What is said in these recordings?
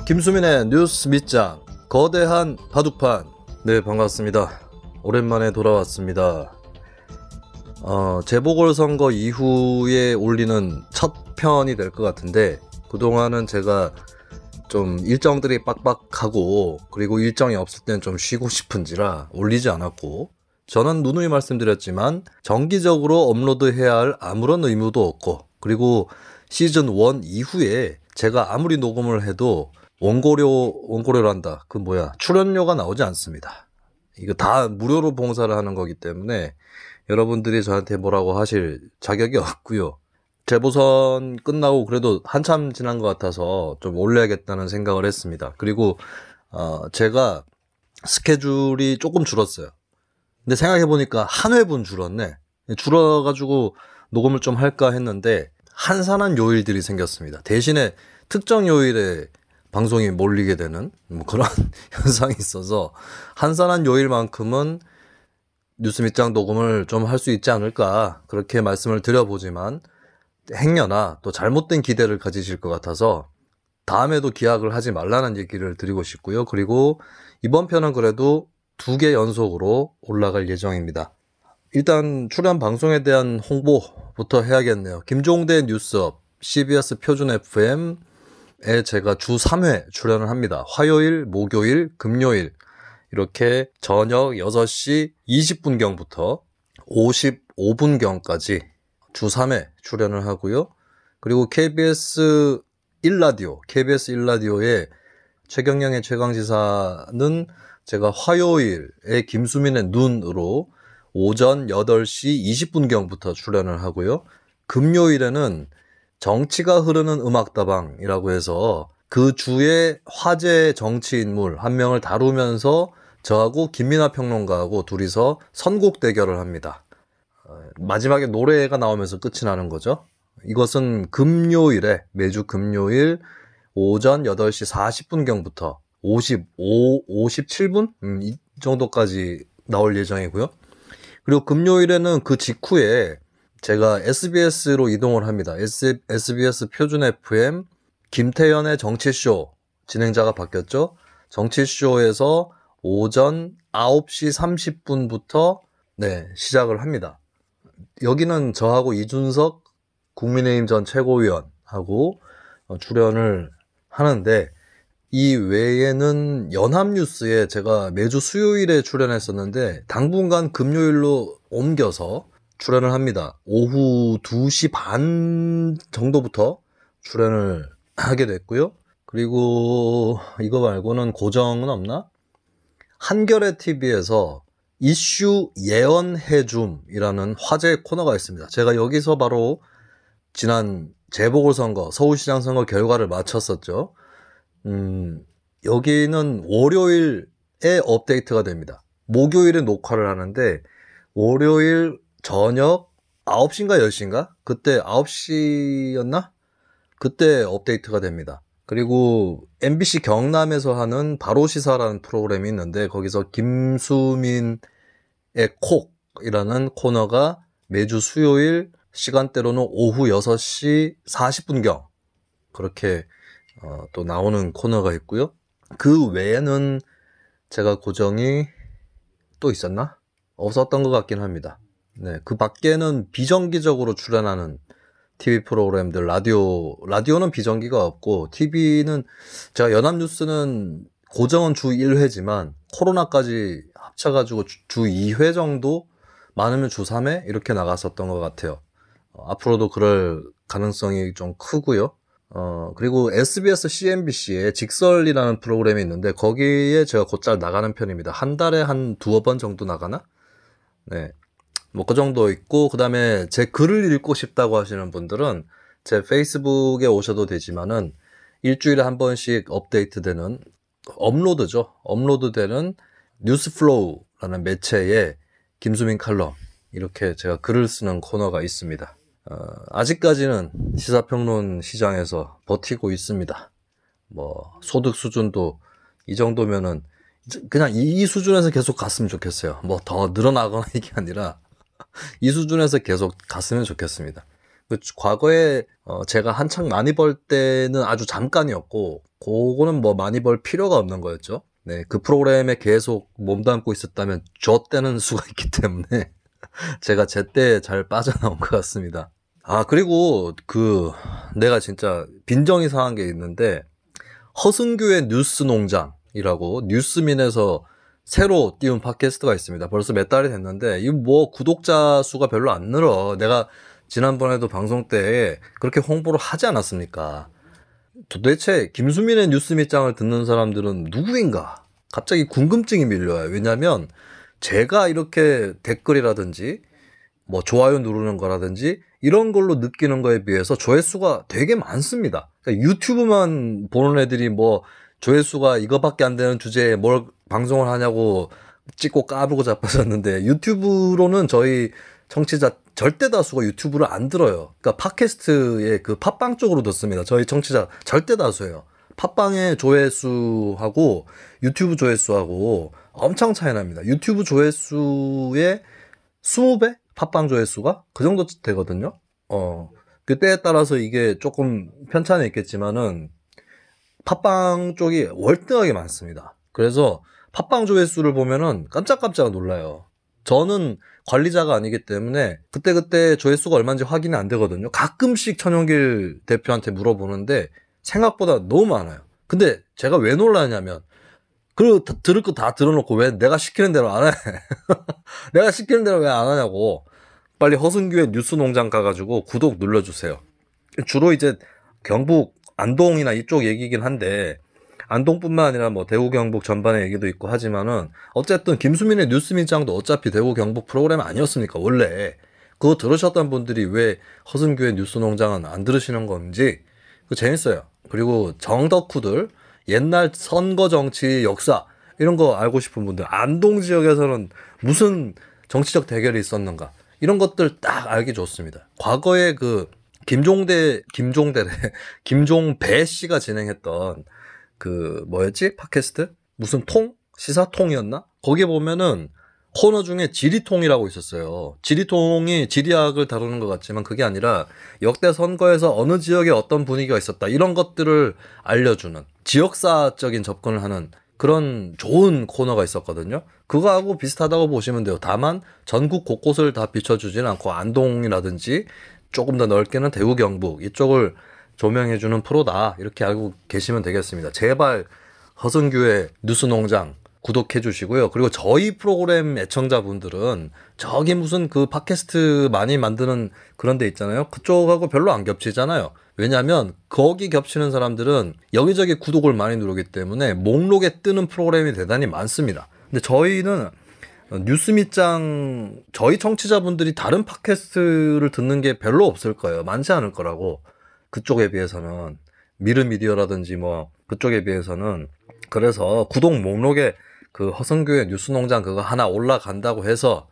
김수민의 뉴스 밑장 거대한 바둑판. 네, 반갑습니다. 오랜만에 돌아왔습니다. 재보궐선거 이후에 올리는 첫 편이 될 것 같은데, 그동안은 제가 좀 일정들이 빡빡하고 그리고 일정이 없을 때는 좀 쉬고 싶은지라 올리지 않았고, 저는 누누이 말씀드렸지만 정기적으로 업로드해야 할 아무런 의무도 없고, 그리고 시즌 1 이후에 제가 아무리 녹음을 해도 원고료란다. 출연료가 나오지 않습니다. 이거 다 무료로 봉사를 하는 거기 때문에 여러분들이 저한테 뭐라고 하실 자격이 없고요. 재보선 끝나고 그래도 한참 지난 것 같아서 좀 올려야겠다는 생각을 했습니다. 그리고 제가 스케줄이 조금 줄었어요. 근데 생각해보니까 한 회분 줄었네. 줄어가지고 녹음을 좀 할까 했는데 한산한 요일들이 생겼습니다. 대신에 특정 요일에 방송이 몰리게 되는 그런 현상이 있어서 한산한 요일만큼은 뉴스 밑장 녹음을 좀 할 수 있지 않을까, 그렇게 말씀을 드려보지만 행여나 또 잘못된 기대를 가지실 것 같아서 다음에도 기약을 하지 말라는 얘기를 드리고 싶고요. 그리고 이번 편은 그래도 2개 연속으로 올라갈 예정입니다. 일단 출연 방송에 대한 홍보부터 해야겠네요. 김종대 뉴스업 CBS 표준 FM에 제가 주 3회 출연을 합니다. 화요일, 목요일, 금요일 이렇게 저녁 6시 20분경부터 55분경까지 주 3회 출연을 하고요. 그리고 KBS 1라디오의 최경영의 최강시사는 제가 화요일에 김수민의 눈으로 오전 8시 20분경부터 출연을 하고요. 금요일에는 정치가 흐르는 음악다방이라고 해서 그 주의 화제 정치 인물 한 명을 다루면서 저하고 김민하 평론가하고 둘이서 선곡 대결을 합니다. 마지막에 노래가 나오면서 끝이 나는 거죠. 이것은 매주 금요일 오전 8시 40분경부터 57분? 이 정도까지 나올 예정이고요. 그리고 금요일에는 그 직후에 제가 SBS로 이동을 합니다. SBS 표준 FM 김태현의 정치쇼 진행자가 바뀌었죠. 정치쇼에서 오전 9시 30분부터 시작을 합니다. 여기는 저하고 이준석 국민의힘 전 최고위원하고 출연을 하는데, 이 외에는 연합뉴스에 제가 매주 수요일에 출연했었는데 당분간 금요일로 옮겨서 출연을 합니다. 오후 2시 반 정도부터 출연을 하게 됐고요. 그리고 이거 말고는 고정은 없나? 한겨레 TV에서 이슈 예언해줌이라는 화제 코너가 있습니다. 제가 여기서 바로 지난 재보궐선거, 서울시장 선거 결과를 마쳤었죠. 여기는 월요일에 업데이트가 됩니다. 목요일에 녹화를 하는데 월요일 저녁 9시인가 10시인가? 그때 9시였나? 그때 업데이트가 됩니다. 그리고 MBC 경남에서 하는 바로시사라는 프로그램이 있는데 거기서 김수민의 콕이라는 코너가 매주 수요일 시간대로는 오후 6시 40분경 그렇게 또 나오는 코너가 있고요. 그 외에는 제가 고정이 또 있었나? 없었던 것 같긴 합니다. 그 밖에는 비정기적으로 출연하는 TV 프로그램들, 라디오는 비정기가 없고, TV는 제가 연합뉴스는 고정은 주 1회지만 코로나까지 합쳐가지고 주 2회 정도, 많으면 주 3회 이렇게 나갔었던 것 같아요. 앞으로도 그럴 가능성이 좀 크고요. 그리고 SBS CNBC에 직설이라는 프로그램이 있는데 거기에 제가 곧잘 나가는 편입니다. 한 달에 한 2번 정도 나가나? 그 정도 있고, 그 다음에 제 글을 읽고 싶다고 하시는 분들은 제 페이스북에 오셔도 되지만은 일주일에 한 번씩 업로드되는 뉴스플로우라는 매체에 김수민 칼럼, 이렇게 제가 글을 쓰는 코너가 있습니다. 아직까지는 시사평론 시장에서 버티고 있습니다. 소득 수준도 이 정도면은 그냥 이 수준에서 계속 갔으면 좋겠어요. 더 늘어나거나 이게 아니라 이 수준에서 계속 갔으면 좋겠습니다. 과거에 제가 한창 많이 벌 때는 아주 잠깐이었고, 그거는 뭐 많이 벌 필요가 없는 거였죠. 네, 그 프로그램에 계속 몸담고 있었다면 좆되는 수가 있기 때문에 제가 제때 잘 빠져나온 것 같습니다. 아, 그리고 내가 진짜 빈정이 상한 게 있는데, 허승규의 뉴스 농장이라고 뉴스민에서 새로 띄운 팟캐스트가 있습니다. 벌써 몇 달이 됐는데, 이 뭐 구독자 수가 별로 안 늘어. 내가 지난번에도 방송 때 그렇게 홍보를 하지 않았습니까? 도대체 김수민의 뉴스 밑장을 듣는 사람들은 누구인가? 갑자기 궁금증이 밀려요. 왜냐면 제가 이렇게 댓글이라든지 뭐 좋아요 누르는 거라든지 이런 걸로 느끼는 거에 비해서 조회수가 되게 많습니다. 그러니까 유튜브만 보는 애들이 뭐 조회수가 이거밖에 안 되는 주제에 뭘 방송을 하냐고 찍고 까부고 자빠졌는데, 유튜브로는 저희 청취자 절대 다수가 유튜브를 안 들어요. 그러니까 팟캐스트의 그 팟빵 쪽으로 듣습니다. 저희 청취자 절대 다수예요. 팟빵의 조회수하고 유튜브 조회수하고 엄청 차이 납니다. 유튜브 조회수의 20배? 팟빵 조회수가? 그 정도 되거든요. 그때에 따라서 이게 조금 편차는 있겠지만은 팟빵 쪽이 월등하게 많습니다. 그래서 팟빵 조회수를 보면은 깜짝깜짝 놀라요. 저는 관리자가 아니기 때문에 그때그때 조회수가 얼마인지 확인이 안 되거든요. 가끔씩 천용길 대표한테 물어보는데 생각보다 너무 많아요. 근데 제가 왜 놀라냐면, 들을 거 다 들어놓고 왜 내가 시키는 대로 안 해? 내가 시키는 대로 왜 안 하냐고. 빨리 허승규의 뉴스 농장 가가지고 구독 눌러주세요. 주로 이제 경북 안동이나 이쪽 얘기긴 한데, 안동뿐만 아니라 뭐 대구 경북 전반의 얘기도 있고 하지만은 어쨌든 김수민의 뉴스 밑장도 어차피 대구 경북 프로그램 아니었습니까 원래. 그거 들으셨던 분들이 왜 허승규의 뉴스 농장은 안 들으시는 건지 그거 재밌어요. 그리고 정덕후들 옛날 선거 정치 역사 이런 거 알고 싶은 분들, 안동 지역에서는 무슨 정치적 대결이 있었는가 이런 것들 딱 알기 좋습니다. 과거에 김종대래 김종배 씨가 진행했던 뭐였지? 팟캐스트? 무슨 시사통이었나? 거기에 보면은 코너 중에 지리통이라고 있었어요. 지리통이 지리학을 다루는 것 같지만 그게 아니라 역대 선거에서 어느 지역에 어떤 분위기가 있었다, 이런 것들을 알려주는 지역사적인 접근을 하는 그런 좋은 코너가 있었거든요. 그거하고 비슷하다고 보시면 돼요. 다만 전국 곳곳을 다 비춰주진 않고 안동이라든지 조금 더 넓게는 대구 경북 이쪽을 조명해주는 프로다, 이렇게 알고 계시면 되겠습니다. 제발 허승규의 뉴스농장 구독해 주시고요. 그리고 저희 프로그램 애청자분들은 저기 무슨 팟캐스트 많이 만드는 그런 데 있잖아요. 그쪽하고 별로 안 겹치잖아요. 왜냐하면 거기 겹치는 사람들은 여기저기 구독을 많이 누르기 때문에 목록에 뜨는 프로그램이 대단히 많습니다. 근데 저희는 뉴스 밑장, 저희 청취자분들이 다른 팟캐스트를 듣는 게 별로 없을 거예요. 많지 않을 거라고. 그쪽에 비해서는 미르미디어라든지 뭐 그쪽에 비해서는. 그래서 구독 목록에 허성규의 뉴스농장 그거 하나 올라간다고 해서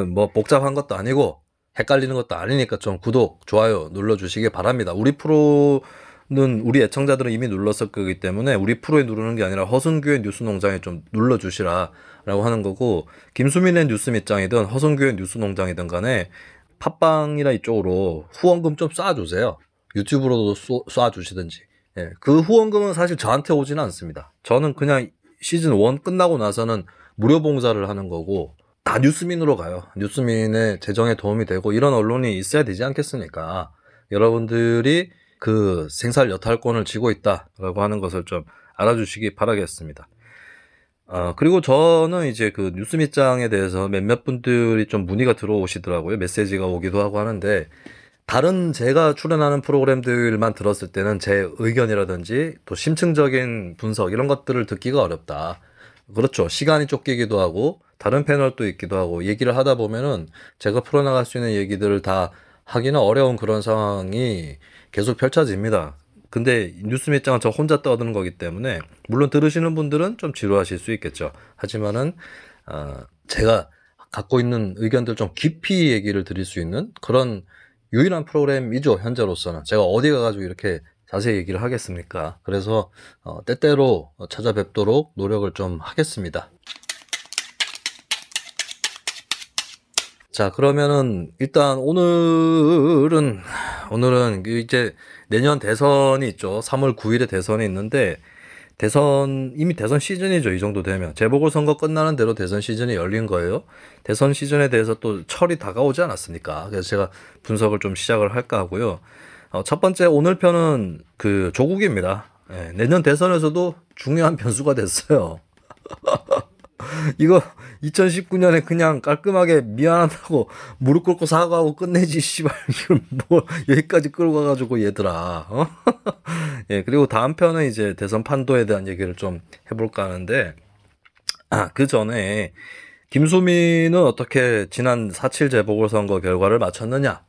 뭐 복잡한 것도 아니고 헷갈리는 것도 아니니까 좀 구독, 좋아요 눌러주시기 바랍니다. 우리 프로는 우리 애청자들은 이미 눌렀을 거기 때문에 우리 프로에 누르는 게 아니라 허성규의 뉴스농장에 좀 눌러주시라 라고 하는 거고, 김수민의 뉴스 밑장이든 허성규의 뉴스농장이든 간에 팟빵이나 이쪽으로 후원금 좀 쏴주세요. 유튜브로도 쏴주시든지. 예, 그 후원금은 사실 저한테 오지는 않습니다. 저는 그냥 시즌 1 끝나고 나서는 무료 봉사를 하는 거고 다 뉴스민으로 가요. 뉴스민의 재정에 도움이 되고 이런 언론이 있어야 되지 않겠습니까? 여러분들이 생살 여탈권을 쥐고 있다라고 하는 것을 좀 알아주시기 바라겠습니다. 그리고 저는 이제 뉴스 밑장에 대해서 몇몇 분들이 좀 문의가 들어오시더라고요. 메시지가 오기도 하고 하는데, 다른 제가 출연하는 프로그램들만 들었을 때는 제 의견이라든지 또 심층적인 분석 이런 것들을 듣기가 어렵다. 그렇죠. 시간이 쫓기기도 하고 다른 패널도 있기도 하고 얘기를 하다 보면은 제가 풀어나갈 수 있는 얘기들을 다 하기는 어려운 그런 상황이 계속 펼쳐집니다. 근데 뉴스 밑장은 저 혼자 떠드는 거기 때문에 물론 들으시는 분들은 좀 지루하실 수 있겠죠. 하지만은 제가 갖고 있는 의견들 좀 깊이 얘기를 드릴 수 있는 그런 유일한 프로그램이죠. 현재로서는. 제가 어디 가가지고 이렇게 자세히 얘기를 하겠습니까? 그래서 때때로 찾아뵙도록 노력을 좀 하겠습니다. 자, 그러면은 일단 오늘은 그 이제 내년 대선이 있죠. 3월 9일에 대선이 있는데 이미 대선 시즌이죠. 이 정도 되면 재보궐선거 끝나는 대로 대선 시즌이 열린 거예요. 대선 시즌에 대해서 또 철이 다가오지 않았습니까? 그래서 제가 분석을 좀 시작을 할까 하고요. 첫 번째 오늘 편은 그 조국입니다. 예, 내년 대선에서도 중요한 변수가 됐어요. 이거 2019년에 그냥 깔끔하게 미안하다고 무릎 꿇고 사과하고 끝내지 씨발 이걸 뭐 여기까지 끌고 가가지고 얘들아. 예, 그리고 다음 편은 이제 대선 판도에 대한 얘기를 좀 해볼까 하는데 그 전에 김수민은 어떻게 지난 4.7 재보궐선거 결과를 맞췄느냐?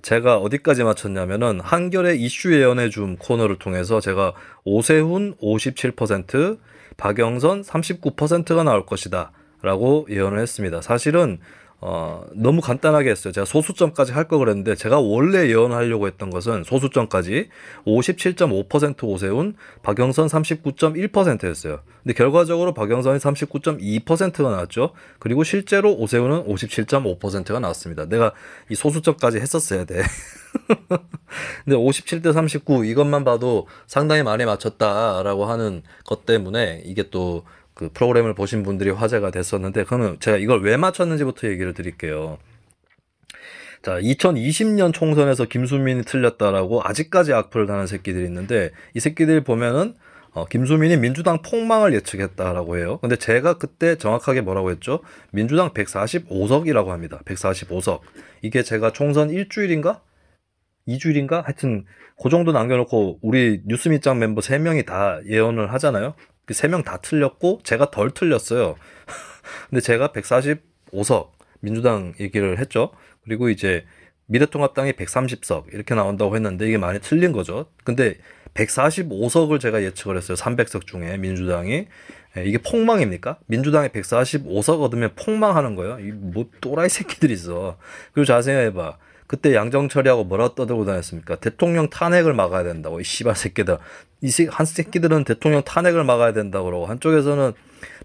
제가 어디까지 맞췄냐면은 한겨레 이슈 예언해 줌 코너를 통해서 제가 오세훈 57%, 박영선 39%가 나올 것이다 라고 예언을 했습니다. 사실은 너무 간단하게 했어요. 제가 소수점까지 할 거 그랬는데 제가 원래 예언하려고 했던 것은 소수점까지 57.5% 오세훈, 박영선 39.1%였어요. 근데 결과적으로 박영선이 39.2%가 나왔죠. 그리고 실제로 오세훈은 57.5%가 나왔습니다. 내가 이 소수점까지 했었어야 돼. 근데 57대 39 이것만 봐도 상당히 많이 맞췄다라고 하는 것 때문에 이게 또 그 프로그램을 보신 분들이 화제가 됐었는데 그러면 제가 이걸 왜 맞췄는지부터 얘기를 드릴게요. 자, 2020년 총선에서 김수민이 틀렸다라고 아직까지 악플을 하는 새끼들이 있는데 이 새끼들 보면은 김수민이 민주당 폭망을 예측했다라고 해요. 근데 제가 그때 정확하게 뭐라고 했죠? 민주당 145석이라고 합니다. 145석. 이게 제가 총선 일주일인가? 2주일인가? 하여튼 그 정도 남겨놓고 우리 뉴스 밑장 멤버 3명이 다 예언을 하잖아요. 그 3명 다 틀렸고 제가 덜 틀렸어요. 근데 제가 145석 민주당 얘기를 했죠. 그리고 이제 미래통합당이 130석 이렇게 나온다고 했는데 이게 많이 틀린 거죠. 근데 145석을 제가 예측을 했어요. 300석 중에 민주당이. 이게 폭망입니까? 민주당이 145석 얻으면 폭망하는 거예요. 이 뭐 또라이 새끼들이 있어. 그리고 잘 생각해봐. 그때 양정철이하고 뭐라 떠들고 다녔습니까? 대통령 탄핵을 막아야 된다고. 이 씨발 새끼들. 한 새끼들은 대통령 탄핵을 막아야 된다고 그러고 한쪽에서는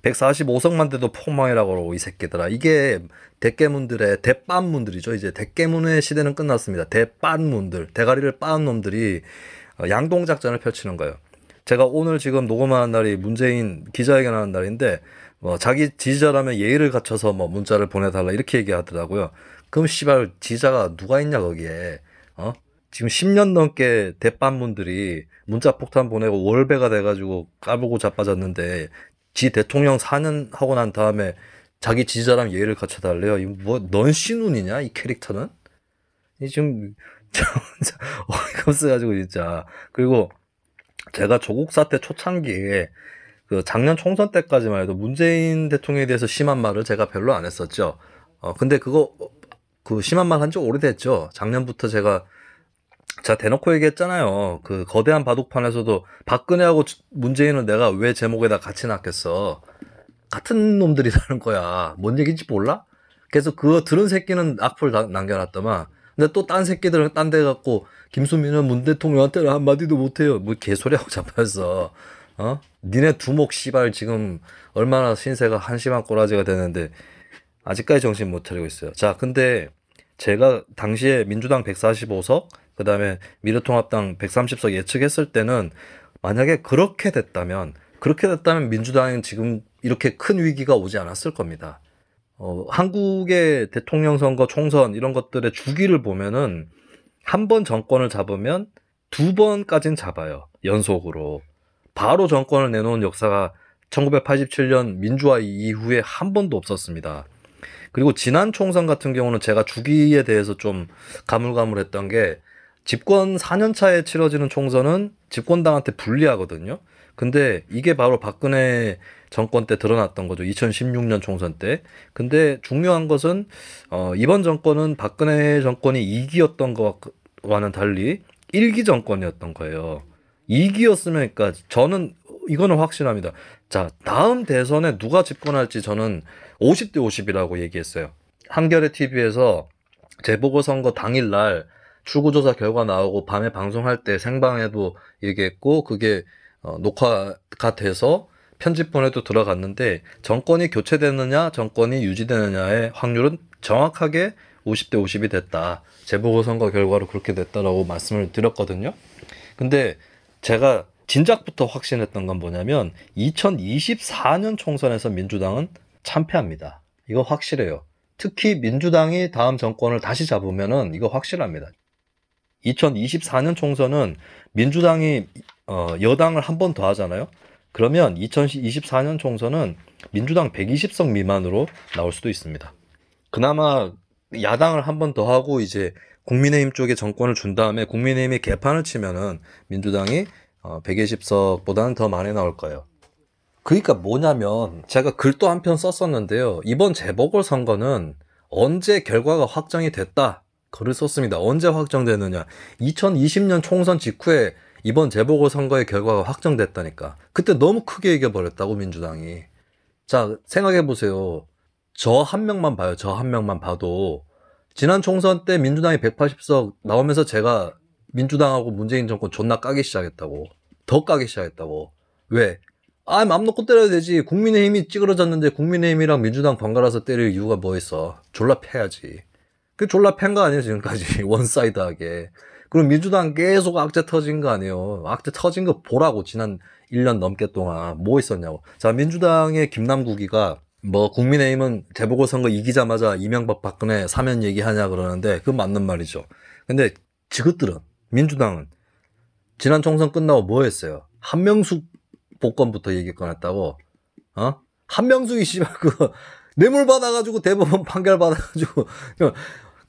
145석만 돼도 폭망이라고 그러고 이 새끼들아. 이게 대깨문들의 대빤문들이죠. 이제 대깨문의 시대는 끝났습니다. 대빤문들, 대가리를 빻은 놈들이 양동작전을 펼치는 거예요. 제가 오늘 지금 녹음하는 날이 문재인 기자회견하는 날인데 자기 지지자라면 예의를 갖춰서 뭐 문자를 보내달라 이렇게 얘기하더라고요. 그럼 씨발 지지자가 누가 있냐 거기에. 지금 10년 넘게 대빤문들이 문자 폭탄 보내고 월배가 돼가지고 까불고 자빠졌는데 지 대통령 4년 하고 난 다음에 자기 지지자라면 예의를 갖춰달래요. 이 뭐 넌씨눈이냐 이 캐릭터는? 이 지금 진짜 어이가 없어가지고 진짜. 그리고 제가 조국 사태 초창기에 그 작년 총선 때까지만 해도 문재인 대통령에 대해서 심한 말을 제가 별로 안 했었죠. 근데 그 심한 말 한 지 오래됐죠. 작년부터 제가 대놓고 얘기했잖아요. 그 거대한 바둑판에서도 박근혜하고 문재인은 내가 왜 제목에다 같이 놨겠어. 같은 놈들이라는 거야. 뭔 얘기인지 몰라? 그래서 그거 들은 새끼는 악플 남겨놨더만. 근데 또 딴 새끼들은 딴 데 갖고 김수민은 문 대통령한테는 한마디도 못해요. 뭐 개소리하고 잡혔어. 니네 두목 씨발 지금 얼마나 신세가 한심한 꼬라지가 되는데 아직까지 정신 못 차리고 있어요. 자, 근데 제가 당시에 민주당 145석, 그 다음에 미래통합당 130석 예측했을 때는 만약에 그렇게 됐다면 민주당은 지금 이렇게 큰 위기가 오지 않았을 겁니다. 한국의 대통령 선거, 총선 이런 것들의 주기를 보면은 한 번 정권을 잡으면 2번까진 잡아요. 연속으로. 바로 정권을 내놓은 역사가 1987년 민주화 이후에 한 번도 없었습니다. 그리고 지난 총선 같은 경우는 제가 주기에 대해서 좀 가물가물했던 게 집권 4년 차에 치러지는 총선은 집권당한테 불리하거든요. 근데 이게 바로 박근혜 정권 때 드러났던 거죠. 2016년 총선 때. 근데 중요한 것은 이번 정권은 박근혜 정권이 2기였던 것과는 달리 1기 정권이었던 거예요. 2기였으면 그러니까 저는 이거는 확신합니다. 자, 다음 대선에 누가 집권할지 저는 50대 50이라고 얘기했어요. 한겨레 TV에서 재보궐선거 당일날 출구조사 결과 나오고 밤에 방송할 때 생방에도 얘기했고 그게 녹화가 돼서 편집본에도 들어갔는데 정권이 교체되느냐 정권이 유지되느냐의 확률은 정확하게 50대 50이 됐다. 재보궐선거 결과로 그렇게 됐다라고 말씀을 드렸거든요. 근데 제가 진작부터 확신했던 건 뭐냐면 2024년 총선에서 민주당은 참패합니다. 이거 확실해요. 특히 민주당이 다음 정권을 다시 잡으면은 이거 확실합니다. 2024년 총선은 민주당이 여당을 한 번 더 하잖아요. 그러면 2024년 총선은 민주당 120석 미만으로 나올 수도 있습니다. 그나마 야당을 한 번 더 하고 이제 국민의힘 쪽에 정권을 준 다음에 국민의힘이 개판을 치면은 민주당이 120석보다는 더 많이 나올 거예요. 그러니까 뭐냐면 제가 글도 한 편 썼었는데요. 이번 재보궐선거는 언제 결과가 확정이 됐다. 글을 썼습니다. 언제 확정되느냐. 2020년 총선 직후에 이번 재보궐선거의 결과가 확정됐다니까. 그때 너무 크게 이겨버렸다고 민주당이. 자, 생각해보세요. 저 한 명만 봐요. 저 한 명만 봐도 지난 총선 때 민주당이 180석 나오면서 제가 민주당하고 문재인 정권 존나 까기 시작했다고. 더 까기 시작했다고. 왜? 맘 놓고 때려야 되지. 국민의힘이 찌그러졌는데 국민의힘이랑 민주당 번갈아서 때릴 이유가 뭐 있어. 졸라 패야지. 그 졸라 팬 거 아니에요, 지금까지. 원사이드하게. 그럼 민주당 계속 악재 터진 거 아니에요. 악재 터진 거 보라고, 지난 1년 넘게 동안. 뭐 있었냐고. 자, 민주당의 김남국이가 뭐 국민의힘은 재보궐선거 이기자마자 이명박 박근혜 사면 얘기하냐 그러는데 그건 맞는 말이죠. 근데 지긋들은 민주당은 지난 총선 끝나고 뭐 했어요? 한명숙 복권부터 얘기 꺼냈다고. 한명숙이 씨발 그 뇌물 받아가지고 대법원 판결 받아가지고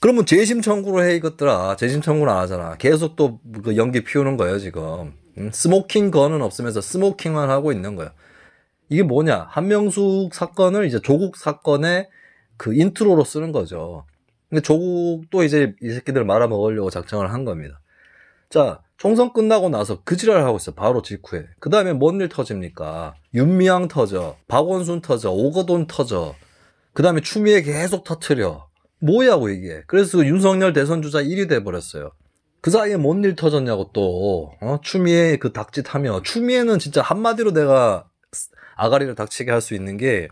그러면 재심 청구를 해 이것들아. 재심 청구를 안 하잖아. 계속 또 그 연기 피우는 거예요 지금. 스모킹 건은 없으면서 스모킹만 하고 있는 거예요. 이게 뭐냐? 한명숙 사건을 이제 조국 사건의 그 인트로로 쓰는 거죠. 근데 조국도 이제 이 새끼들 말아먹으려고 작정을 한 겁니다. 자, 총선 끝나고 나서 그 지랄을 하고 있어. 바로 직후에. 그 다음에 뭔 일 터집니까? 윤미향 터져. 박원순 터져. 오거돈 터져. 그 다음에 추미애 계속 터트려. 뭐야고 이게. 그래서 윤석열 대선 주자 1위 돼버렸어요. 그 사이에 뭔 일 터졌냐고 또. 추미애 그 닥짓하며. 추미애는 진짜 한마디로 내가 아가리를 닥치게 할 수 있는 게,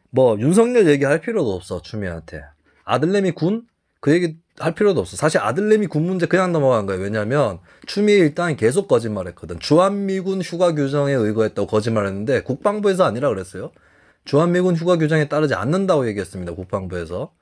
뭐 윤석열 얘기할 필요도 없어. 추미애한테. 아들내미 군? 그 얘기 할 필요도 없어. 사실 아들내미 군 문제 그냥 넘어간 거예요. 왜냐면 추미애 일단 계속 거짓말했거든. 주한미군 휴가 규정에 의거했다고 거짓말했는데 국방부에서 아니라 그랬어요. 주한미군 휴가 규정에 따르지 않는다고 얘기했습니다. 국방부에서.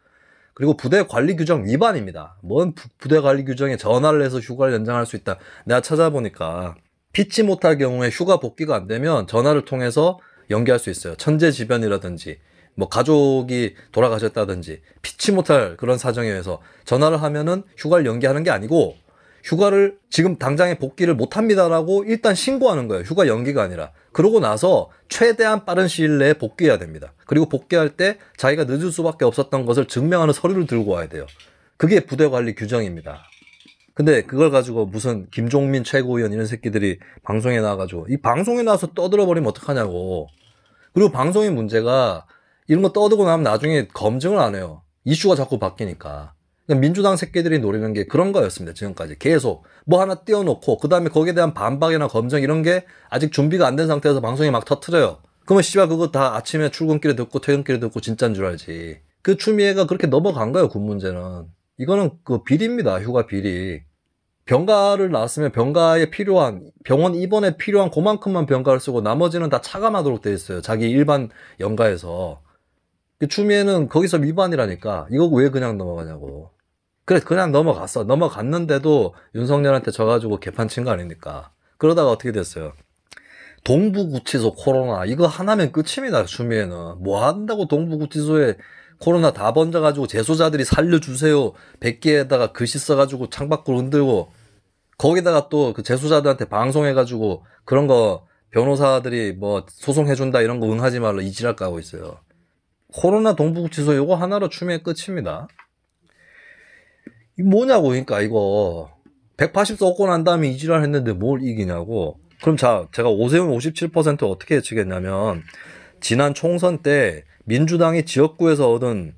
그리고 부대 관리 규정 위반입니다. 뭔 부대 관리 규정에 전화를 해서 휴가를 연장할 수 있다. 내가 찾아보니까 피치 못할 경우에 휴가 복귀가 안 되면 전화를 통해서 연기할 수 있어요. 천재지변이라든지 뭐 가족이 돌아가셨다든지 피치 못할 그런 사정에 의해서 전화를 하면은 휴가를 연기하는 게 아니고 휴가를 지금 당장에 복귀를 못합니다라고 일단 신고하는 거예요. 휴가 연기가 아니라. 그러고 나서 최대한 빠른 시일 내에 복귀해야 됩니다. 그리고 복귀할 때 자기가 늦을 수밖에 없었던 것을 증명하는 서류를 들고 와야 돼요. 그게 부대 관리 규정입니다. 근데 그걸 가지고 무슨 김종민 최고위원 이런 새끼들이 방송에 나와가지고 이 방송에 나와서 떠들어버리면 어떡하냐고. 그리고 방송의 문제가 이런 거 떠들고 나면 나중에 검증을 안 해요. 이슈가 자꾸 바뀌니까. 그러니까 민주당 새끼들이 노리는 게 그런 거였습니다. 지금까지 계속 뭐 하나 띄워놓고 그 다음에 거기에 대한 반박이나 검증 이런 게 아직 준비가 안 된 상태에서 방송에 막 터트려요. 그러면 씨발 그거 다 아침에 출근길에 듣고 퇴근길에 듣고 진짜인 줄 알지. 그 추미애가 그렇게 넘어간 거예요. 군 문제는. 이거는 그 비리입니다. 휴가 비리. 병가를 나왔으면 병가에 필요한 병원 입원에 필요한 그만큼만 병가를 쓰고 나머지는 다 차감하도록 돼 있어요. 자기 일반 연가에서. 추미애는 거기서 위반이라니까. 이거 왜 그냥 넘어가냐고. 그래 그냥 넘어갔어. 넘어갔는데도 윤석열한테 져가지고 개판 친 거 아닙니까. 그러다가 어떻게 됐어요. 동부구치소 코로나 이거 하나면 끝입니다. 추미애는. 뭐 한다고 동부구치소에 코로나 다 번져가지고 재소자들이 살려주세요 100개에다가 글씨 써가지고 창밖으로 흔들고 거기다가 또 그 재소자들한테 방송해가지고 그런 거 변호사들이 뭐 소송해준다 이런 거 응하지 말라 이 지랄 까고 있어요. 코로나 동부구치소 이거 하나로 추미애 끝입니다. 이 뭐냐고. 그러니까 이거 180석 얻고 난 다음에 이 지랄 했는데 뭘 이기냐고. 그럼 자 제가 오세훈 57% 어떻게 예측했냐면 지난 총선 때 민주당이 지역구에서 얻은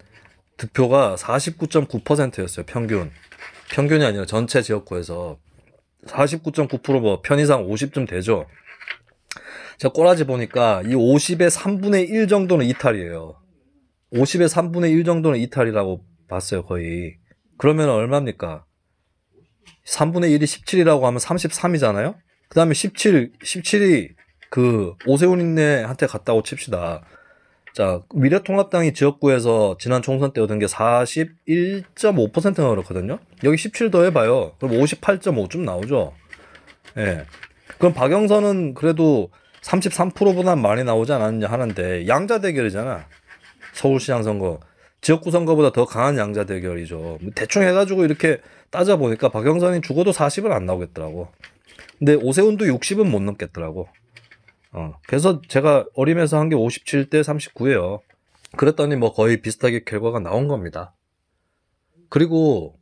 득표가 49.9%였어요. 평균이 아니라 전체 지역구에서 49.9%뭐 편의상 50쯤 되죠. 제가 꼬라지 보니까 이 50의 3분의 1 정도는 이탈이에요. 50의 3분의 1 정도는 이탈이라고 봤어요, 거의. 그러면 얼마입니까? 3분의 1이 17이라고 하면 33이잖아요? 그 다음에 17이 그 오세훈이네한테 갔다고 칩시다. 자, 미래통합당이 지역구에서 지난 총선 때 얻은 게 41.5%가 그렇거든요? 여기 17 더해봐요. 그럼 58.5쯤 나오죠? 예. 그럼 박영선은 그래도 33%보다 많이 나오지 않았냐 하는데, 양자 대결이잖아. 서울시장 선거. 지역구 선거보다 더 강한 양자 대결이죠. 대충 해가지고 이렇게 따져보니까 박영선이 죽어도 40은 안 나오겠더라고. 근데 오세훈도 60은 못 넘겠더라고. 그래서 제가 어림에서 한 게 57대 39예요. 그랬더니 뭐 거의 비슷하게 결과가 나온 겁니다. 그리고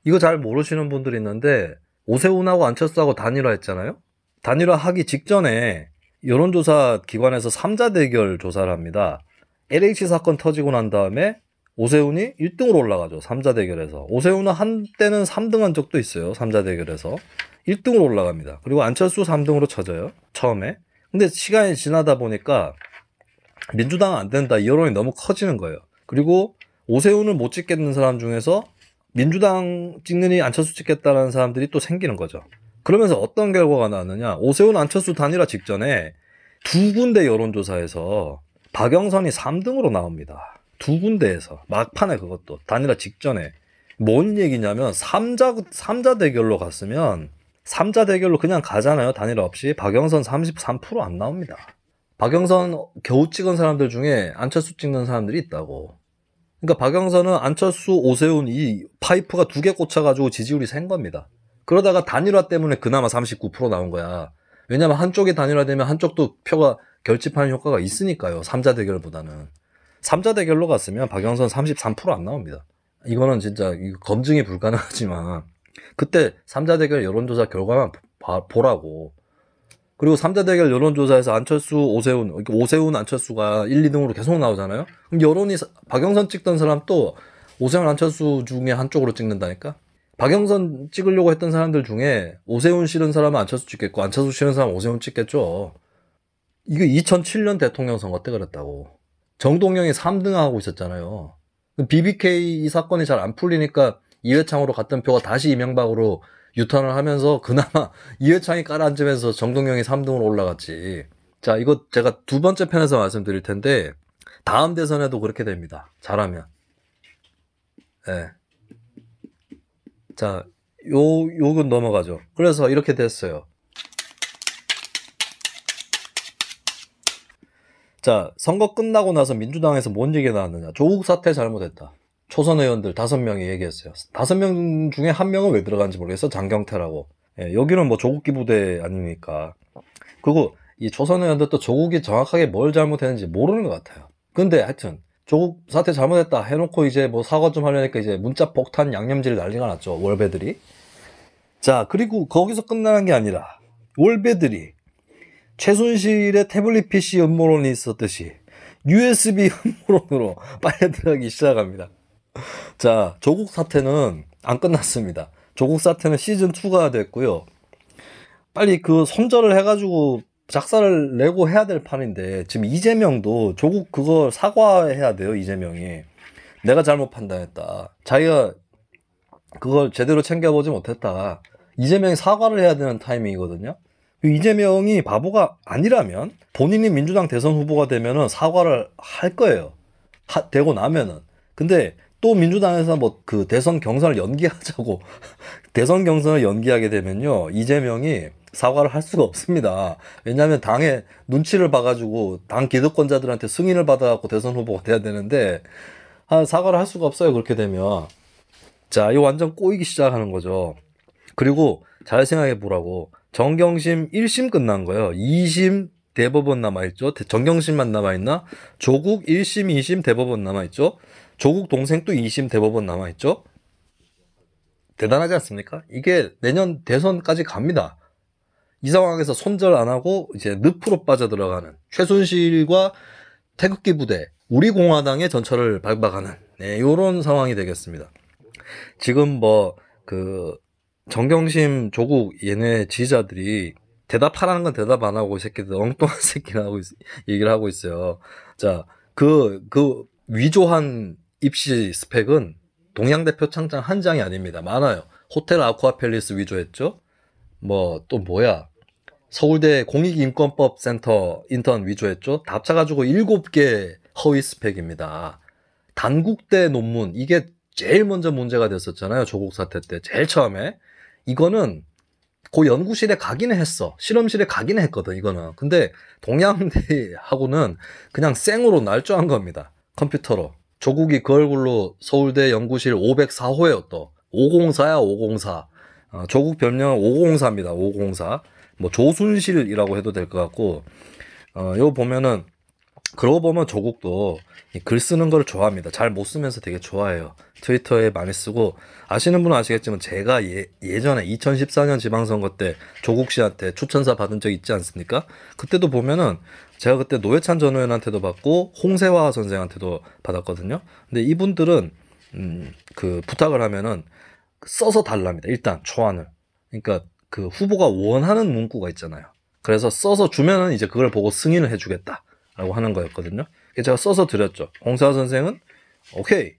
이거 잘 모르시는 분들이 있는데, 오세훈하고 안철수하고 단일화했잖아요. 단일화하기 직전에 여론조사 기관에서 3자 대결 조사를 합니다. LH 사건 터지고 난 다음에 오세훈이 1등으로 올라가죠. 3자 대결에서. 오세훈은 한때는 3등 한 적도 있어요. 3자 대결에서. 1등으로 올라갑니다. 그리고 안철수 3등으로 쳐져요. 처음에. 근데 시간이 지나다 보니까 민주당은 안 된다. 이 여론이 너무 커지는 거예요. 그리고 오세훈을 못 찍겠는 사람 중에서 민주당 찍느니 안철수 찍겠다라는 사람들이 또 생기는 거죠. 그러면서 어떤 결과가 나왔느냐. 오세훈 안철수 단일화 직전에 두 군데 여론조사에서 박영선이 3등으로 나옵니다. 두 군데에서. 막판에 그것도. 단일화 직전에. 뭔 얘기냐면 3자 대결로 갔으면 3자 대결로 그냥 가잖아요. 단일화 없이. 박영선 33%안 나옵니다. 박영선 겨우 찍은 사람들 중에 안철수 찍는 사람들이 있다고. 그러니까 박영선은 안철수, 오세훈 이 파이프가 두 개 꽂혀가지고 지지율이 센 겁니다. 그러다가 단일화 때문에 그나마 39% 나온 거야. 왜냐면 한쪽이 단일화되면 한쪽도 표가 결집하는 효과가 있으니까요. 3자 대결보다는. 3자 대결로 갔으면 박영선 33%안 나옵니다. 이거는 진짜 검증이 불가능하지만 그때 3자 대결 여론조사 결과만 보라고. 그리고 3자 대결 여론조사에서 안철수, 오세훈, 안철수가 1, 2등으로 계속 나오잖아요. 그럼 여론이 박영선 찍던 사람 또 오세훈, 안철수 중에 한쪽으로 찍는다니까? 박영선 찍으려고 했던 사람들 중에 오세훈 싫은 사람은 안철수 찍겠고 안철수 싫은 사람은 오세훈 찍겠죠. 이거 2007년 대통령 선거 때 그랬다고. 정동영이 3등하고 있었잖아요. BBK 이 사건이 잘 안 풀리니까 이회창으로 갔던 표가 다시 이명박으로 유턴을 하면서 그나마 이회창이 깔아앉으면서 정동영이 3등으로 올라갔지. 자, 이거 제가 두 번째 편에서 말씀드릴 텐데 다음 대선에도 그렇게 됩니다. 잘하면. 예. 자, 요건 넘어가죠. 그래서 이렇게 됐어요. 자, 선거 끝나고 나서 민주당에서 뭔 얘기가 나왔느냐. 조국 사태 잘못했다. 초선 의원들 5명이 얘기했어요. 5명 중에 1명은 왜 들어간지 모르겠어. 장경태라고. 예, 여기는 뭐 조국기 부대 아닙니까. 그리고 이 초선 의원들도 조국이 정확하게 뭘 잘못했는지 모르는 것 같아요. 근데 하여튼 조국 사태 잘못했다 해놓고 이제 뭐 사과 좀 하려니까 이제 문자 폭탄 양념질 난리가 났죠. 월배들이. 자, 그리고 거기서 끝나는 게 아니라 월배들이 최순실의 태블릿 PC 음모론이 있었듯이 USB 음모론으로 빨려들어가기 시작합니다. 자, 조국 사태는 안 끝났습니다. 조국 사태는 시즌2가 됐고요. 빨리 그 손절을 해가지고 작사를 내고 해야 될 판인데 지금 이재명도 조국 그거 사과해야 돼요. 이재명이. 내가 잘못 판단했다. 자기가 그걸 제대로 챙겨보지 못했다. 이재명이 사과를 해야 되는 타이밍이거든요. 이재명이 바보가 아니라면 본인이 민주당 대선 후보가 되면은 사과를 할 거예요. 되고 나면은. 근데 또 민주당에서 뭐 그 대선 경선을 연기하자고 대선 경선을 연기하게 되면요. 이재명이 사과를 할 수가 없습니다. 왜냐하면 당의 눈치를 봐가지고 당 기득권자들한테 승인을 받아갖고 대선 후보가 돼야 되는데 사과를 할 수가 없어요. 그렇게 되면. 자, 이거 완전 꼬이기 시작하는 거죠. 그리고 잘 생각해 보라고. 정경심 1심 끝난 거예요. 2심 대법원 남아있죠. 정경심만 남아있나? 조국 1심, 2심 대법원 남아있죠. 조국 동생도 2심 대법원 남아있죠. 대단하지 않습니까? 이게 내년 대선까지 갑니다. 이 상황에서 손절 안 하고 이제 늪으로 빠져들어가는 최순실과 태극기 부대, 우리 공화당의 전철을 밟아가는 이런 상황이 되겠습니다. 지금 뭐 정경심, 조국 얘네 지지자들이 대답하라는 건 대답 안 하고 이 새끼들 엉뚱한 새끼를 하고 얘기를 하고 있어요. 자, 위조한 입시 스펙은 동양대 표창장 한 장이 아닙니다. 많아요. 호텔 아쿠아팰리스 위조했죠. 뭐 또 뭐야, 서울대 공익인권법센터 인턴 위조했죠. 다 합쳐가지고 7개 허위 스펙입니다. 단국대 논문, 이게 제일 먼저 문제가 됐었잖아요. 조국 사태 때 제일 처음에. 이거는 그 연구실에 가기는 했어. 실험실에 가기는 했거든, 이거는. 근데 동양대하고는 그냥 생으로 날조한 겁니다. 컴퓨터로. 조국이 그 얼굴로 서울대 연구실 504호에 또 504야 504. 조국 별명은 504입니다. 504. 뭐 조순실이라고 해도 될 것 같고, 이거 보면은, 그러고 보면 조국도 이 글 쓰는 걸 좋아합니다. 잘 못 쓰면서 되게 좋아해요. 트위터에 많이 쓰고, 아시는 분은 아시겠지만 제가 예전에 2014년 지방선거 때 조국 씨한테 추천사 받은 적 있지 않습니까? 그때도 보면은 제가 그때 노회찬 전 의원한테도 받고 홍세화 선생한테도 받았거든요. 근데 이분들은 그 부탁을 하면은 써서 달랍니다. 일단 초안을. 그러니까 그 후보가 원하는 문구가 있잖아요. 그래서 써서 주면은 이제 그걸 보고 승인을 해주겠다라고 하는 거였거든요. 제가 써서 드렸죠. 홍세화 선생은 오케이.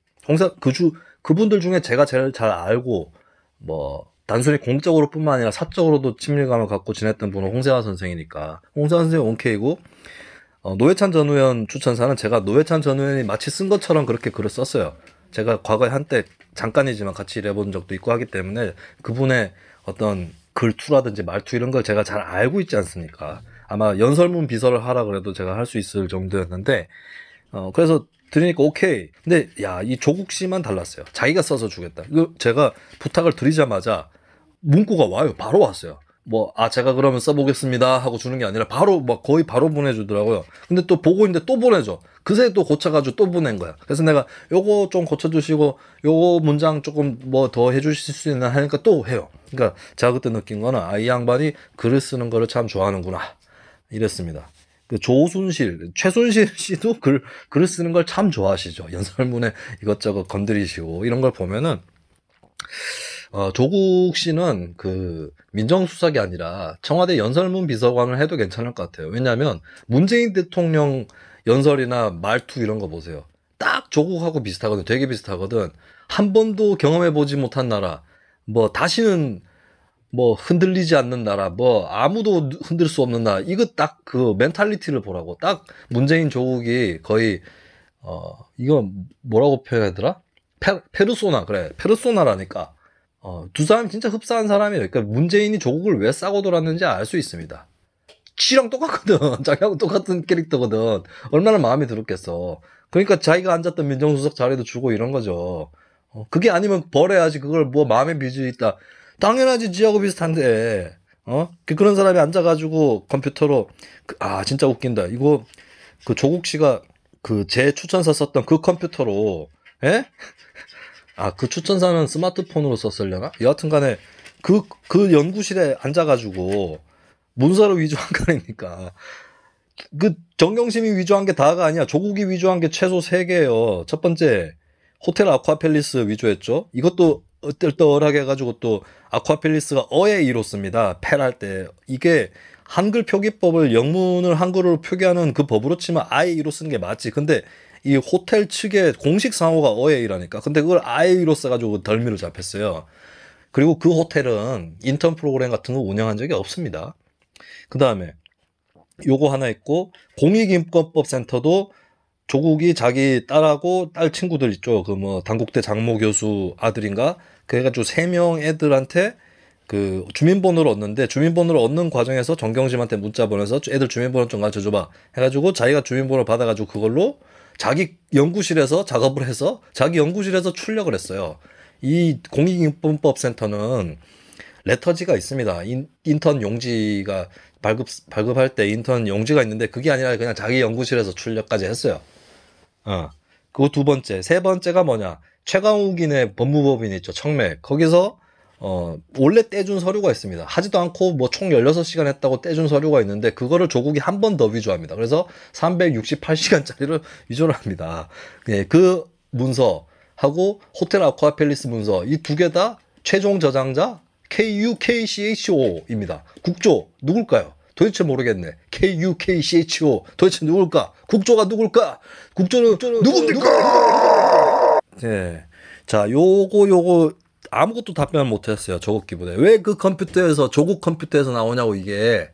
그분들 중에 제가 제일 잘 알고 뭐 단순히 공적으로뿐만 아니라 사적으로도 친밀감을 갖고 지냈던 분은 홍세화 선생이니까 홍세화 선생이 오케이고, 노회찬 전 의원 추천사는 제가 노회찬 전 의원이 마치 쓴 것처럼 그렇게 글을 썼어요. 제가 과거에 한때 잠깐이지만 같이 일해본 적도 있고 하기 때문에 그분의 어떤 글투라든지 말투 이런 걸 제가 잘 알고 있지 않습니까? 아마 연설문 비서를 하라 그래도 제가 할 수 있을 정도였는데, 그래서 드리니까 오케이. 근데 야, 이 조국 씨만 달랐어요. 자기가 써서 주겠다. 이거 제가 부탁을 드리자마자 문구가 와요. 바로 왔어요. 뭐, 제가 그러면 써보겠습니다 하고 주는 게 아니라 바로, 막 거의 바로 보내주더라고요. 근데 또 보고 있는데 또 보내줘. 그새 또 고쳐가지고 또 보낸 거야. 그래서 내가 요거 좀 고쳐주시고, 요거 문장 조금 뭐 더 해주실 수 있나 하니까 또 해요. 그러니까 제가 그때 느낀 거는, 이 양반이 글을 쓰는 거를 참 좋아하는구나. 이랬습니다. 그 최순실 씨도 글을 쓰는 걸 참 좋아하시죠. 연설문에 이것저것 건드리시고, 이런 걸 보면은, 조국 씨는 그 민정수석이 아니라 청와대 연설문 비서관을 해도 괜찮을 것 같아요. 왜냐하면 문재인 대통령 연설이나 말투 이런 거 보세요. 딱 조국하고 비슷하거든. 되게 비슷하거든. 한 번도 경험해보지 못한 나라, 뭐 다시는 뭐 흔들리지 않는 나라, 뭐 아무도 흔들 수 없는 나라, 이거 딱 그 멘탈리티를 보라고. 딱 문재인 조국이 거의 이거 뭐라고 표현하더라? 페르소나, 그래, 페르소나라니까. 두 사람이 진짜 흡사한 사람이에요. 그러니까 문재인이 조국을 왜 싸고 돌았는지 알 수 있습니다. 지랑 똑같거든. 자기하고 똑같은 캐릭터거든. 얼마나 마음에 들었겠어. 그러니까 자기가 앉았던 민정수석 자리도 주고 이런 거죠. 그게 아니면 버려야지. 그걸 뭐 마음에 빚이 있다. 당연하지. 지하고 비슷한데. 그런 사람이 앉아가지고 컴퓨터로 진짜 웃긴다. 이거 그 조국 씨가 그 제 추천서 썼던 그 컴퓨터로, 예? 그 추천사는 스마트폰으로 썼으려나? 여하튼 간에, 그 연구실에 앉아가지고, 문서를 위조한 거니까. 그, 정경심이 위조한 게 다가 아니야. 조국이 위조한 게 최소 3개예요. 첫 번째, 호텔 아쿠아팰리스 위조했죠? 이것도 얼떨떨하게 해가지고 또, 아쿠아팰리스가 어의 이로 씁니다. 팰할 때. 이게, 한글 표기법을 영문을 한글로 표기하는 그 법으로 치면 아의 이로 쓴 게 맞지. 근데, 이 호텔 측의 공식 상호가 어웨이라니까. 근데 그걸 아이로 써가지고 덜미로 잡혔어요. 그리고 그 호텔은 인턴 프로그램 같은 거 운영한 적이 없습니다. 그 다음에 요거 하나 있고, 공익인권법센터도 조국이 자기 딸하고 딸 친구들 있죠. 그 뭐 단국대 장모 교수 아들인가? 그래가지고 3명 애들한테 그 주민번호를 얻는데, 주민번호를 얻는 과정에서 정경심한테 문자 보내서 애들 주민번호 좀 가르쳐줘봐 해가지고 자기가 주민번호 받아가지고 그걸로 자기 연구실에서 작업을 해서 자기 연구실에서 출력을 했어요. 이 공익인권법센터는 레터지가 있습니다. 인턴 용지가 발급할 때 인턴 용지가 있는데 그게 아니라 그냥 자기 연구실에서 출력까지 했어요. 그거 두 번째. 세 번째가 뭐냐? 최강욱이네 법무법인 있죠. 청맥. 거기서 원래 떼준 서류가 있습니다. 하지도 않고 뭐 총 16시간 했다고 떼준 서류가 있는데 그거를 조국이 한 번 더 위조합니다. 그래서 368시간짜리를 위조를 합니다. 네, 그 문서하고 호텔 아쿠아팰리스 문서, 이 두 개 다 최종 저장자 KUKCHO입니다. 국조 누굴까요? 도대체 모르겠네. KUKCHO 도대체 누굴까? 국조가 누굴까? 국조는 누굽니까? 예. 자, 요거 아무것도 답변 못했어요. 조국 기부대. 왜 그 컴퓨터에서 조국 컴퓨터에서 나오냐고 이게.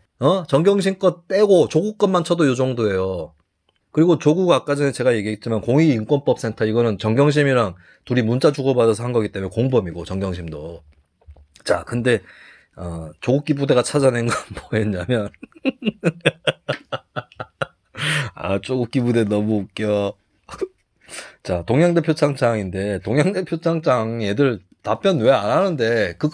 정경심 것 떼고 조국 것만 쳐도 요 정도예요. 그리고 조국 아까 전에 제가 얘기했지만 공익인권법센터 이거는 정경심이랑 둘이 문자 주고받아서 한 거기 때문에 공범이고 정경심도. 자, 근데 조국 기부대가 찾아낸 건 뭐였냐면 조국 기부대 너무 웃겨. 자, 동양대 표창장인데 동양대 표창장 애들 답변 왜 안 하는데 그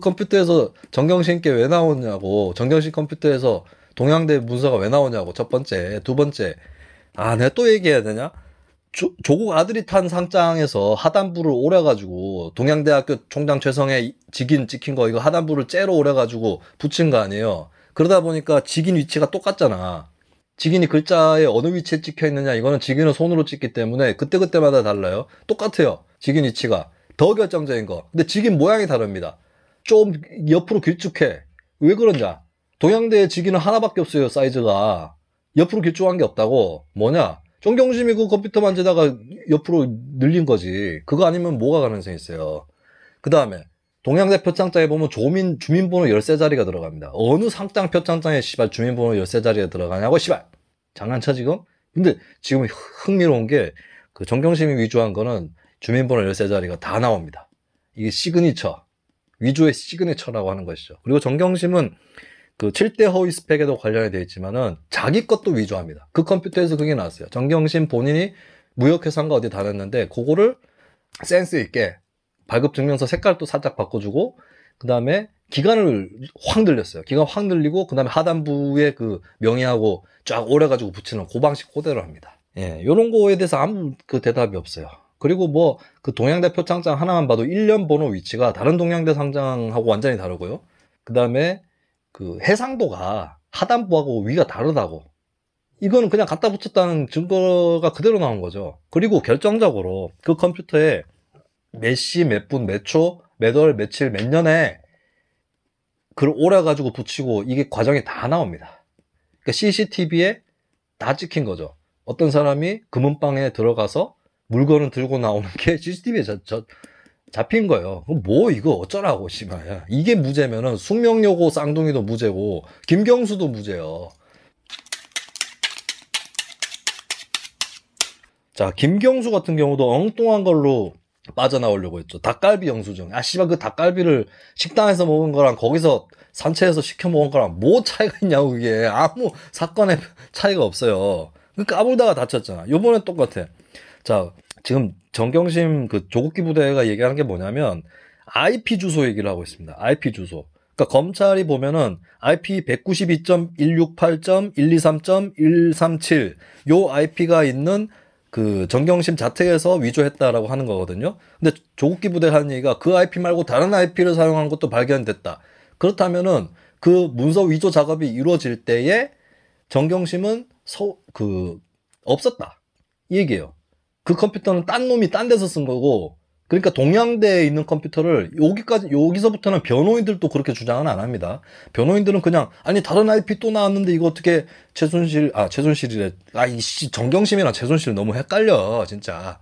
컴퓨터에서 정경심께 왜 나오냐고. 정경심 컴퓨터에서 동양대 문서가 왜 나오냐고. 첫 번째. 두 번째, 내가 또 얘기해야 되냐? 조국 아들이 탄 상장에서 하단부를 오려가지고 동양대학교 총장 최성애 직인 찍힌 거 이거 하단부를 째로 오려가지고 붙인 거 아니에요. 그러다 보니까 직인 위치가 똑같잖아. 직인이 글자에 어느 위치에 찍혀 있느냐 이거는 직인은 손으로 찍기 때문에 그때그때마다 달라요. 똑같아요. 직인 위치가. 더 결정적인 거. 근데 직인 모양이 다릅니다. 좀 옆으로 길쭉해. 왜 그러냐? 동양대의 직인은 하나밖에 없어요. 사이즈가. 옆으로 길쭉한 게 없다고. 뭐냐? 정경심이 그 컴퓨터 만지다가 옆으로 늘린 거지. 그거 아니면 뭐가 가능성이 있어요. 그 다음에 동양대 표창장에 보면 주민번호 13자리가 들어갑니다. 어느 상장 표창장에 씨발 주민번호 13자리가 들어가냐고 씨발. 장난쳐 지금? 근데 지금 흥미로운 게 그 정경심이 위조한 거는 주민번호 13자리가 다 나옵니다. 이게 시그니처. 위조의 시그니처라고 하는 것이죠. 그리고 정경심은 그 7대 허위 스펙에도 관련이 되어 있지만은 자기 것도 위조합니다. 그 컴퓨터에서 그게 나왔어요. 정경심 본인이 무역회사인가 어디 다녔는데 그거를 센스 있게 발급증명서 색깔도 살짝 바꿔주고 그 다음에 기간을 확 늘렸어요. 기간 확 늘리고 그 다음에 하단부에 그 명의하고 쫙 오려가지고 붙이는 그 방식 그대로 합니다. 예, 요런 거에 대해서 아무 그 대답이 없어요. 그리고 뭐 그 동양대 표창장 하나만 봐도 1년 번호 위치가 다른 동양대 상장하고 완전히 다르고요. 그 다음에 그 해상도가 하단부하고 위가 다르다고. 이거는 그냥 갖다 붙였다는 증거가 그대로 나온 거죠. 그리고 결정적으로 그 컴퓨터에 몇 시, 몇 분, 몇 초, 몇 월, 며칠, 몇 년에 그걸 오려가지고 붙이고 이게 과정이 다 나옵니다. 그러니까 CCTV에 다 찍힌 거죠. 어떤 사람이 금은방에 들어가서 물건을 들고 나오는 게 CCTV에 잡힌 거예요. 뭐 이거 어쩌라고 씨발. 이게 무죄면은 숙명여고 쌍둥이도 무죄고 김경수도 무죄요. 자, 김경수 같은 경우도 엉뚱한 걸로 빠져나오려고 했죠. 닭갈비 영수증. 씨발 그 닭갈비를 식당에서 먹은 거랑 거기서 산채에서 시켜 먹은 거랑 뭐 차이가 있냐고. 그게 아무 사건의 차이가 없어요. 까불다가 다쳤잖아. 요번엔 똑같아. 자, 지금 정경심 그 조국기 부대가 얘기하는 게 뭐냐면 IP 주소 얘기를 하고 있습니다. IP 주소. 그러니까 검찰이 보면은 IP 192.168.123.137 요 IP가 있는 그 정경심 자택에서 위조했다라고 하는 거거든요. 근데 조국기 부대가 하는 얘기가 그 IP 말고 다른 IP를 사용한 것도 발견됐다. 그렇다면은 그 문서 위조 작업이 이루어질 때에 정경심은 없었다. 이 얘기예요. 그 컴퓨터는 딴 놈이 딴 데서 쓴 거고, 그러니까 동양대에 있는 컴퓨터를 여기서부터는 변호인들도 그렇게 주장은 안 합니다. 변호인들은 그냥 아니 다른 IP 또 나왔는데 이거 어떻게 최순실이래. 정경심이랑 최순실 너무 헷갈려 진짜.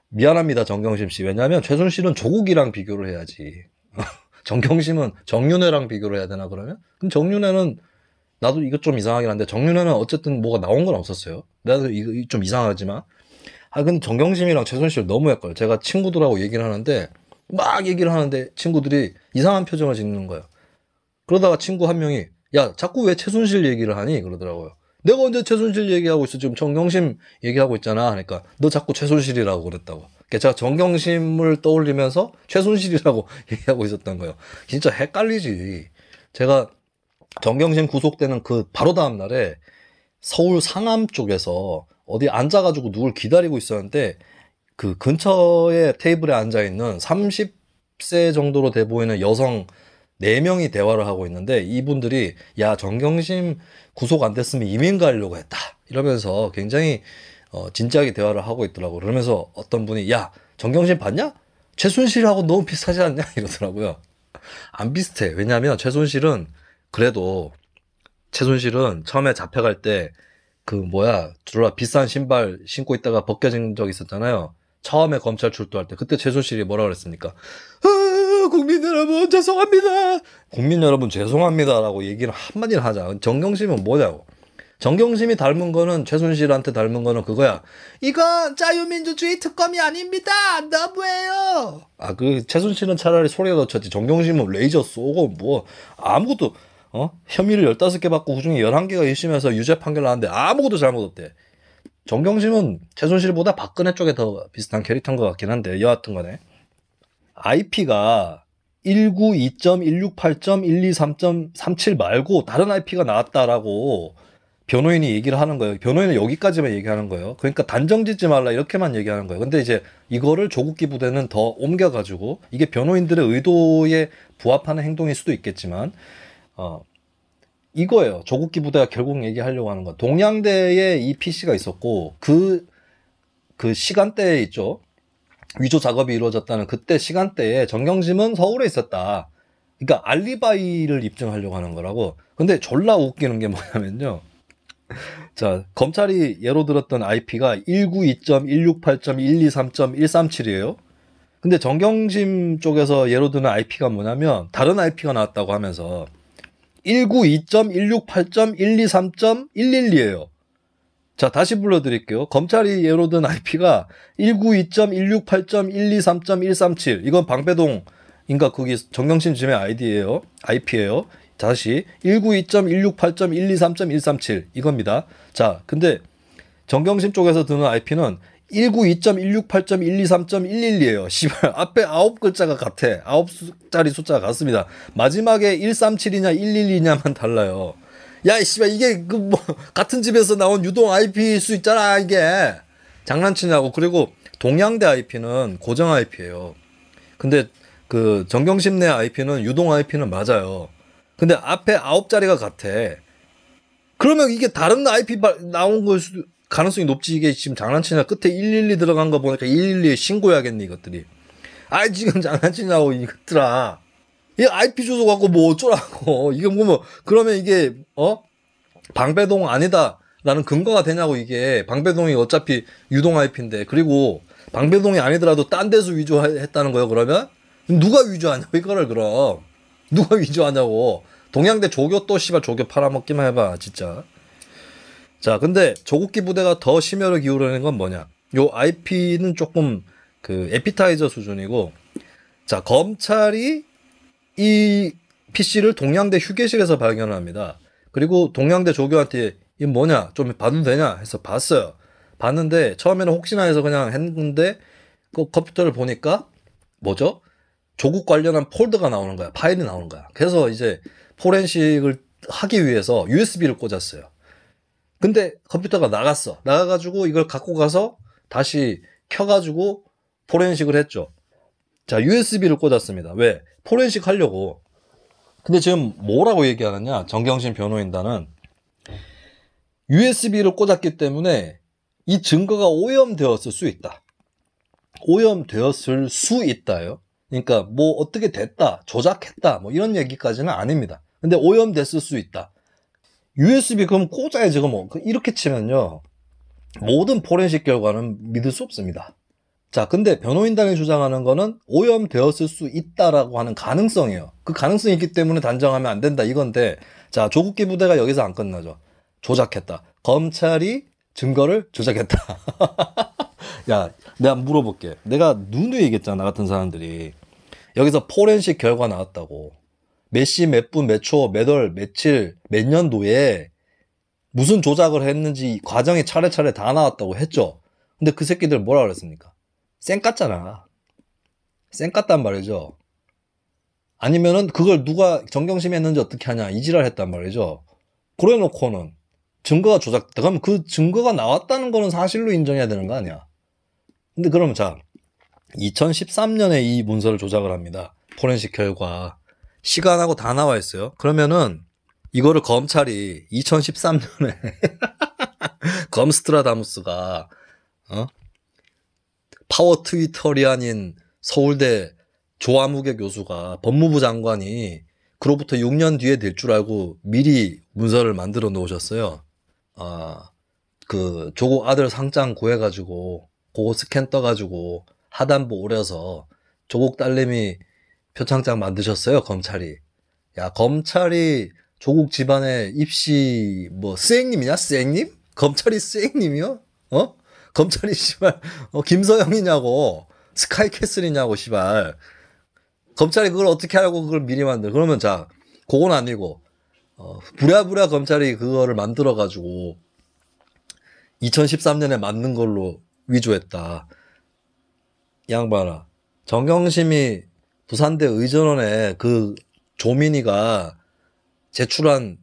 미안합니다 정경심 씨. 왜냐하면 최순실은 조국이랑 비교를 해야지. 정경심은 정윤회랑 비교를 해야 되나 그러면? 그럼 정윤회는 나도 이거 좀 이상하긴 한데 정윤회는 어쨌든 뭐가 나온 건 없었어요. 나도 이거 좀 이상하지만. 근데 정경심이랑 최순실 너무 헷갈려요. 제가 친구들하고 얘기를 하는데 막 얘기를 하는데 친구들이 이상한 표정을 짓는 거예요. 그러다가 친구 한 명이 야 자꾸 왜 최순실 얘기를 하니? 그러더라고요. 내가 언제 최순실 얘기하고 있어? 지금 정경심 얘기하고 있잖아. 그러니까 너 자꾸 최순실이라고 그랬다고. 그러니까 제가 정경심을 떠올리면서 최순실이라고 얘기하고 있었던 거예요. 진짜 헷갈리지. 제가 정경심 구속되는 그 바로 다음 날에 서울 상암 쪽에서 어디 앉아가지고 누굴 기다리고 있었는데 그 근처에 테이블에 앉아있는 30세 정도로 돼 보이는 여성 4명이 대화를 하고 있는데 이분들이 야 정경심 구속 안 됐으면 이민 가려고 했다 이러면서 굉장히 진지하게 대화를 하고 있더라고요. 그러면서 어떤 분이 야 정경심 봤냐? 최순실하고 너무 비슷하지 않냐? 이러더라고요. 안 비슷해. 왜냐하면 최순실은 그래도 최순실은 처음에 잡혀갈 때 그 뭐야 졸라 비싼 신발 신고 있다가 벗겨진 적 있었잖아요. 처음에 검찰 출두할 때 그때 최순실이 뭐라 그랬습니까? 국민 여러분 죄송합니다. 국민 여러분 죄송합니다라고 얘기를 한마디를 하자. 정경심은 뭐냐고. 정경심이 닮은 거는 최순실한테 닮은 거는 그거야. 이건 자유민주주의 특검이 아닙니다. 너무해요. 그 최순실은 차라리 소리가 더 쳤지. 정경심은 레이저 쏘고 뭐 아무것도 혐의를 15개 받고 그중에 11개가 1심에서 유죄 판결 나왔는데 아무것도 잘못 없대. 정경심은 최순실보다 박근혜 쪽에 더 비슷한 캐릭터인 것 같긴 한데 여하튼 간에 IP가 192.168.123.37 말고 다른 IP가 나왔다라고 변호인이 얘기를 하는 거예요. 변호인은 여기까지만 얘기하는 거예요. 그러니까 단정 짓지 말라 이렇게만 얘기하는 거예요. 근데 이제 이거를 조국기 부대는 더 옮겨가지고 이게 변호인들의 의도에 부합하는 행동일 수도 있겠지만 이거예요. 조국기 부대가 결국 얘기하려고 하는 거. 동양대에 이 PC가 있었고 그 시간대에 있죠. 위조 작업이 이루어졌다는 그때 시간대에 정경심은 서울에 있었다. 그러니까 알리바이를 입증하려고 하는 거라고. 근데 졸라 웃기는 게 뭐냐면요. 자, 검찰이 예로 들었던 IP가 192.168.123.137이에요. 근데 정경심 쪽에서 예로 드는 IP가 뭐냐면 다른 IP가 나왔다고 하면서 192.168.123.112예요. 자, 다시 불러드릴게요. 검찰이 예로 든 IP가 192.168.123.137. 이건 방배동인가 거기 정경심 집의 아이디예요. IP예요. 다시 192.168.123.137 이겁니다. 자, 근데 정경심 쪽에서 드는 IP는 192.168.123.112예요. 씨발 앞에 9글자가 같아. 9자리 숫자가 같습니다. 마지막에 137이냐 112냐만 달라요. 야, 씨발 이게 그 뭐 같은 집에서 나온 유동 IP일 수 있잖아 이게. 장난치냐고. 그리고 동양대 IP는 고정 IP예요. 근데 그 정경심 내 IP는 유동 IP는 맞아요. 근데 앞에 9자리가 같아. 그러면 이게 다른 IP 나온 걸 수도 가능성이 높지. 이게 지금 장난치냐. 끝에 112 들어간 거 보니까 112에 신고해야겠네 이것들이. 지금 장난치냐고 이것들아. 이 IP 주소 갖고 뭐 어쩌라고. 이게 뭐 그러면 이게 방배동 아니다라는 근거가 되냐고. 이게 방배동이 어차피 유동 IP인데. 그리고 방배동이 아니더라도 딴 데서 위조했다는 거예요. 그러면 누가 위조하냐고 이거를. 그럼 누가 위조하냐고. 동양대 조교 또 씨발 조교 팔아먹기만 해봐 진짜. 자, 근데 조국기 부대가 더 심혈을 기울이는 건 뭐냐. 요 IP는 조금 그 에피타이저 수준이고, 자, 검찰이 이 PC를 동양대 휴게실에서 발견합니다. 그리고 동양대 조교한테 이 뭐냐 좀 봐도 되냐 해서 봤어요. 봤는데 처음에는 혹시나 해서 그냥 했는데 그 컴퓨터를 보니까 뭐죠? 조국 관련한 폴더가 나오는 거야. 파일이 나오는 거야. 그래서 이제 포렌식을 하기 위해서 USB를 꽂았어요. 근데 컴퓨터가 나가가지고 이걸 갖고 가서 다시 켜가지고 포렌식을 했죠. 자, USB를 꽂았습니다. 왜? 포렌식 하려고. 근데 지금 뭐라고 얘기하느냐? 정경심 변호인단은 USB를 꽂았기 때문에 이 증거가 오염되었을 수 있다. 오염되었을 수 있다요. 그러니까 뭐 어떻게 됐다, 조작했다, 뭐 이런 얘기까지는 아닙니다. 근데 오염됐을 수 있다. USB 그럼 꽂아야지. 뭐 이렇게 치면요 모든 포렌식 결과는 믿을 수 없습니다. 자, 근데 변호인단이 주장하는 거는 오염되었을 수 있다라고 하는 가능성이에요. 그 가능성이 있기 때문에 단정하면 안 된다 이건데, 자, 조국기 부대가 여기서 안 끝나죠. 조작했다. 검찰이 증거를 조작했다. 야, 내가 물어볼게. 내가 누누이 얘기했잖아. 나 같은 사람들이 여기서 포렌식 결과 나왔다고. 몇 시, 몇 분, 몇 초, 몇 월, 며칠, 몇 년도에 무슨 조작을 했는지 과정이 차례차례 다 나왔다고 했죠. 근데 그 새끼들 뭐라 그랬습니까? 쌩 깠잖아. 쌩 깠단 말이죠. 아니면은 그걸 누가 정경심이 했는지 어떻게 하냐 이지랄 했단 말이죠. 그래 놓고는 증거가 조작됐다. 그러면 그 증거가 나왔다는 거는 사실로 인정해야 되는 거 아니야. 근데 그러면 자, 2013년에 이 문서를 조작을 합니다. 포렌식 결과. 시간하고 다 나와 있어요. 그러면은 이거를 검찰이 2013년에 검스트라다무스가 파워 트위터리안인 서울대 조아무개 교수가 법무부 장관이 그로부터 6년 뒤에 될 줄 알고 미리 문서를 만들어 놓으셨어요. 그 조국 아들 상장 구해가지고 그거 스캔 떠가지고 하단부 오려서 조국 딸내미 표창장 만드셨어요, 검찰이. 야, 검찰이 조국 집안의 입시 뭐 스앵님이냐? 스앵님? 검찰이 스앵님이요? 어? 검찰이 씨발 김서영이냐고 스카이캐슬이냐고 씨발. 검찰이 그걸 어떻게 하려고 그걸 미리 만들? 그러면 자, 그건 아니고 부랴부랴 검찰이 그거를 만들어 가지고 2013년에 맞는 걸로 위조했다. 이 양반아, 정경심이 부산대 의전원에 그 조민이가 제출한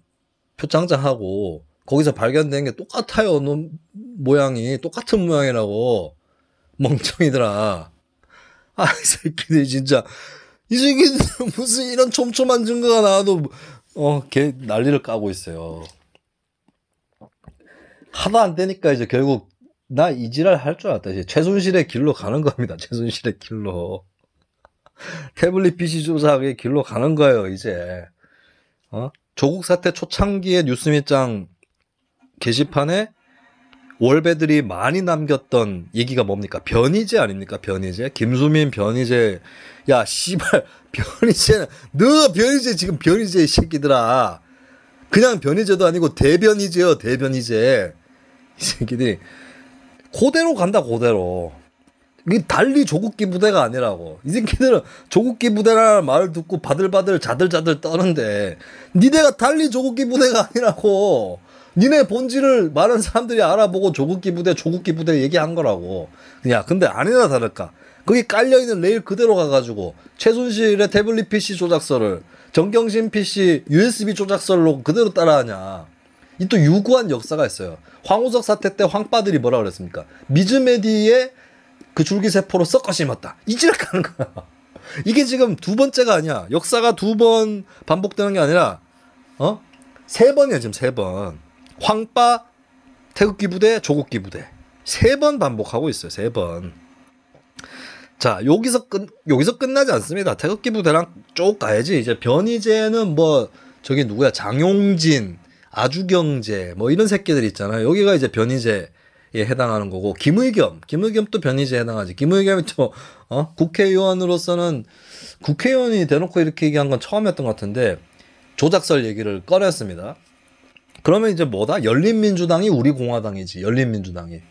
표창장하고 거기서 발견된 게 똑같아요. 모양이 똑같은 모양이라고. 멍청이들아. 아, 이 새끼들 진짜. 이 새끼들 무슨 이런 촘촘한 증거가 나와도 걔 난리를 까고 있어요. 하도 안 되니까 이제 결국 나 이 지랄 할 줄 알았다. 이제 최순실의 길로 가는 겁니다. 최순실의 길로. 태블릿 PC 조작의 길로 가는 거예요, 이제. 조국 사태 초창기에 뉴스미장 게시판에 월배들이 많이 남겼던 얘기가 뭡니까? 변희재 아닙니까? 변희재? 김수민 변희재. 야, 씨발, 변희재, 너 변희재 지금 변희재 이 새끼들아. 그냥 변희재도 아니고 대변희재요, 대변희재. 이 새끼들이 그대로 간다, 그대로. 이게 달리 조국기 부대가 아니라고. 이 새끼들은 조국기 부대라는 말을 듣고 바들바들 자들자들 떠는데 니네가 달리 조국기 부대가 아니라고. 니네 본질을 많은 사람들이 알아보고 조국기 부대 얘기한 거라고. 야, 근데 아니나 다를까. 거기 깔려있는 레일 그대로 가가지고 최순실의 태블릿 PC 조작서를 정경심 PC USB 조작서로 그대로 따라하냐. 이 또 유구한 역사가 있어요. 황우석 사태 때 황빠들이 뭐라 그랬습니까? 미즈메디의 그 줄기세포로 섞어 심었다. 이지랄 가는 거야. 이게 지금 두 번째가 아니야. 역사가 두 번 반복되는 게 아니라, 세 번이야, 지금 세 번. 황빠, 태극기 부대, 조국기 부대. 세 번 반복하고 있어요, 세 번. 자, 여기서 끝나지 않습니다. 태극기 부대랑 쭉 가야지. 이제 변희재는 뭐, 저기 누구야, 장용진, 아주경제, 뭐 이런 새끼들 있잖아요. 여기가 이제 변희재, 에 해당하는 거고, 김의겸도 변희재에 해당하지. 김의겸이 또 국회의원으로서는 국회의원이 대놓고 이렇게 얘기한 건 처음이었던 것 같은데 조작설 얘기를 꺼냈습니다. 그러면 이제 뭐다? 열린민주당이 우리 공화당이지. 열린민주당이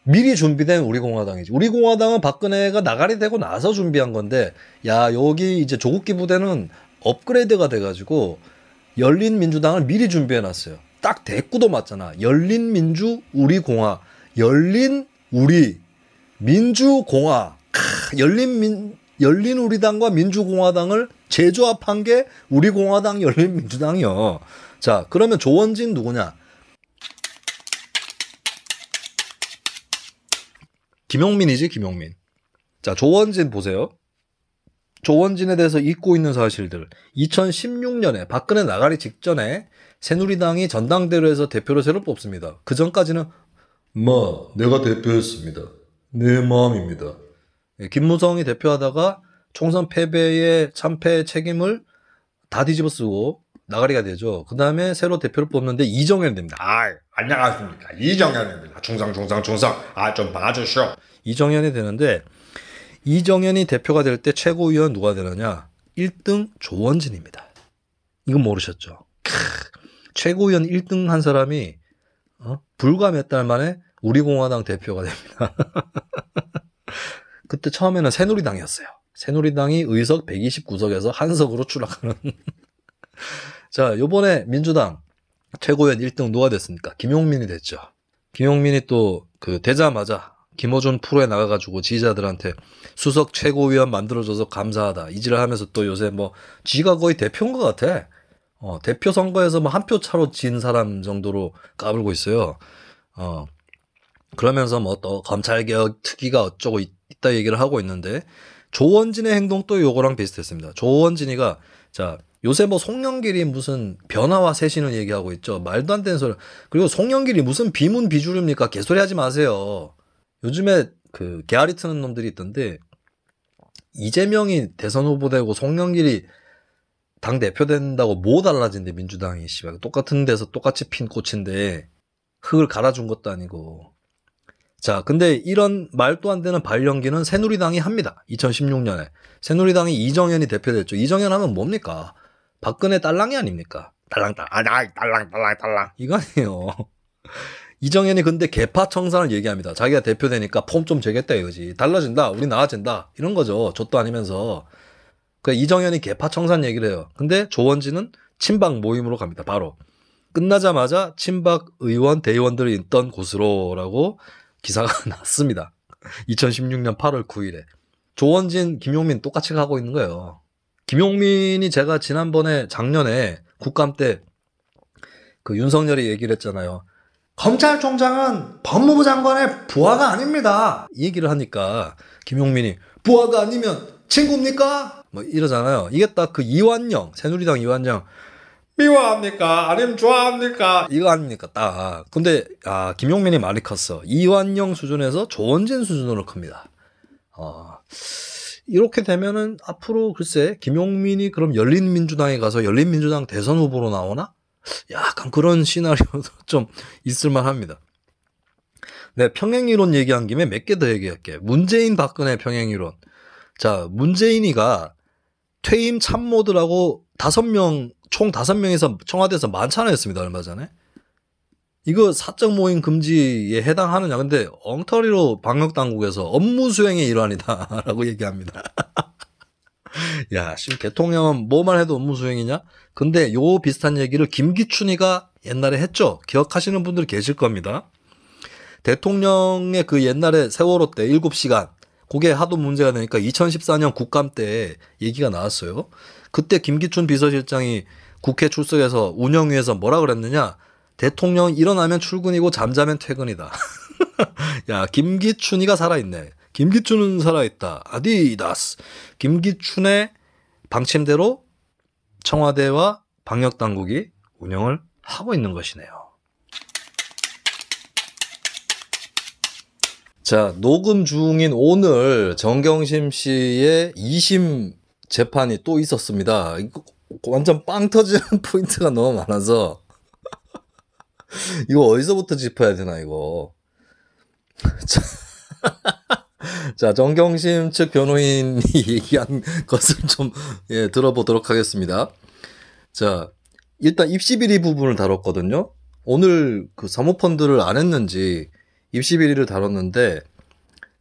미리 준비된 우리 공화당이지. 우리 공화당은 박근혜가 나가리 되고 나서 준비한 건데, 야, 여기 이제 조국기 부대는 업그레이드가 돼가지고 열린민주당을 미리 준비해놨어요. 딱 대꾸도 맞잖아. 열린민주 우리공화. 열린 우리 민주공화. 열린우리당과 민주공화당을 재조합한 게 우리공화당 열린민주당이요. 자, 그러면 조원진 누구냐? 김용민이지, 김용민. 자, 조원진 보세요. 조원진에 대해서 잊고 있는 사실들. 2016년에 박근혜 나가리 직전에 새누리당이 전당대회에서 대표를 새로 뽑습니다. 그 전까지는 내가 대표였습니다. 내 마음입니다. 김무성이 대표하다가 총선 패배의 참패의 책임을 다 뒤집어쓰고 나가리가 되죠. 그 다음에 새로 대표를 뽑는데 이정현이 됩니다. 안녕하십니까. 이정현입니다. 중상. 좀 봐주시오. 이정현이 되는데, 이정현이 대표가 될 때 최고위원 누가 되느냐? 1등 조원진입니다. 이건 모르셨죠? 최고위원 1등 한 사람이 불과 몇 달 만에 우리공화당 대표가 됩니다. 그때 처음에는 새누리당이었어요. 새누리당이 의석 129석에서 한 석으로 추락하는. 자, 요번에 민주당 최고위원 1등 누가 됐습니까? 김용민이 됐죠. 김용민이 또 되자마자 김어준 프로에 나가가지고 지지자들한테 수석 최고위원 만들어줘서 감사하다. 이지를 하면서 또 요새 뭐 지가 거의 대표인 것 같아. 대표 선거에서 뭐 한 표 차로 진 사람 정도로 까불고 있어요. 그러면서 뭐 또 검찰개혁 특위가 어쩌고 있다 얘기를 하고 있는데, 조원진의 행동도 요거랑 비슷했습니다. 조원진이가, 자, 요새 뭐 송영길이 무슨 변화와 쇄신을 얘기하고 있죠. 말도 안 되는 소리. 그리고 송영길이 무슨 비문비주류입니까? 개소리 하지 마세요. 요즘에 개아리 트는 놈들이 있던데, 이재명이 대선 후보 되고 송영길이 당 대표 된다고 뭐 달라진대, 민주당이. 씨발, 똑같은 데서 똑같이 핀 꽃인데 흙을 갈아준 것도 아니고. 자, 근데 이런 말도 안 되는 발령기는 새누리당이 합니다. 2016년에 새누리당이 이정현이 대표됐죠. 이정현 하면 뭡니까? 박근혜 딸랑이 아닙니까? 딸랑 이거 아니에요. 이정현이 근데 개파 청산을 얘기합니다. 자기가 대표되니까 폼 좀 재겠다 이거지. 달라진다, 우리 나아진다, 이런 거죠. 좆도 아니면서. 그 이정현이 개파 청산 얘기를 해요. 근데 조원진은 친박 모임으로 갑니다. 바로 끝나자마자 친박 의원 대의원들이 있던 곳으로라고 기사가 났습니다. 2016년 8월 9일에 조원진, 김용민 똑같이 가고 있는 거예요. 김용민이 제가 지난번에 작년에 국감 때 그 윤석열이 얘기를 했잖아요. 검찰총장은 법무부 장관의 부하가 아닙니다. 이 얘기를 하니까 김용민이 부하가 아니면 친구입니까? 뭐 이러잖아요. 이게 딱 그 이완영, 새누리당 이완영, 미워합니까? 아니면 좋아합니까? 이거 아닙니까? 딱. 근데 김용민이 많이 컸어. 이완영 수준에서 조원진 수준으로 큽니다. 이렇게 되면은 앞으로 글쎄 김용민이 그럼 열린민주당에 가서 열린민주당 대선 후보로 나오나? 약간 그런 시나리오도 좀 있을만 합니다. 네, 평행이론 얘기한 김에 몇 개 더 얘기할게. 문재인 박근혜 평행이론. 자, 문재인이가 퇴임 참모들하고 총 5명에서 청와대에서 만찬을 했습니다. 얼마 전에. 이거 사적 모임 금지에 해당하느냐. 근데 엉터리로 방역당국에서 업무 수행의 일환이다 라고 얘기합니다. 야, 지금 대통령은 뭐만 해도 업무 수행이냐? 근데 요 비슷한 얘기를 김기춘이가 옛날에 했죠. 기억하시는 분들 계실 겁니다. 대통령의 그 옛날에 세월호 때 7시간, 그게 하도 문제가 되니까 2014년 국감 때 얘기가 나왔어요. 그때 김기춘 비서실장이 국회 출석해서 운영위에서 뭐라 그랬느냐? 대통령 일어나면 출근이고 잠자면 퇴근이다. 야, 김기춘이가 살아있네. 김기춘은 살아있다. 아디다스. 김기춘의 방침대로 청와대와 방역당국이 운영을 하고 있는 것이네요. 자, 녹음 중인 오늘 정경심 씨의 2심 재판이 또 있었습니다. 이거 완전 빵 터지는 포인트가 너무 많아서 이거 어디서부터 짚어야 되나 이거. 자, 정경심 측 변호인이 얘기한 것을 좀 들어보도록 하겠습니다. 자, 일단 입시 비리 부분을 다뤘거든요. 오늘 그 사모펀드를 안 했는지 입시 비리를 다뤘는데,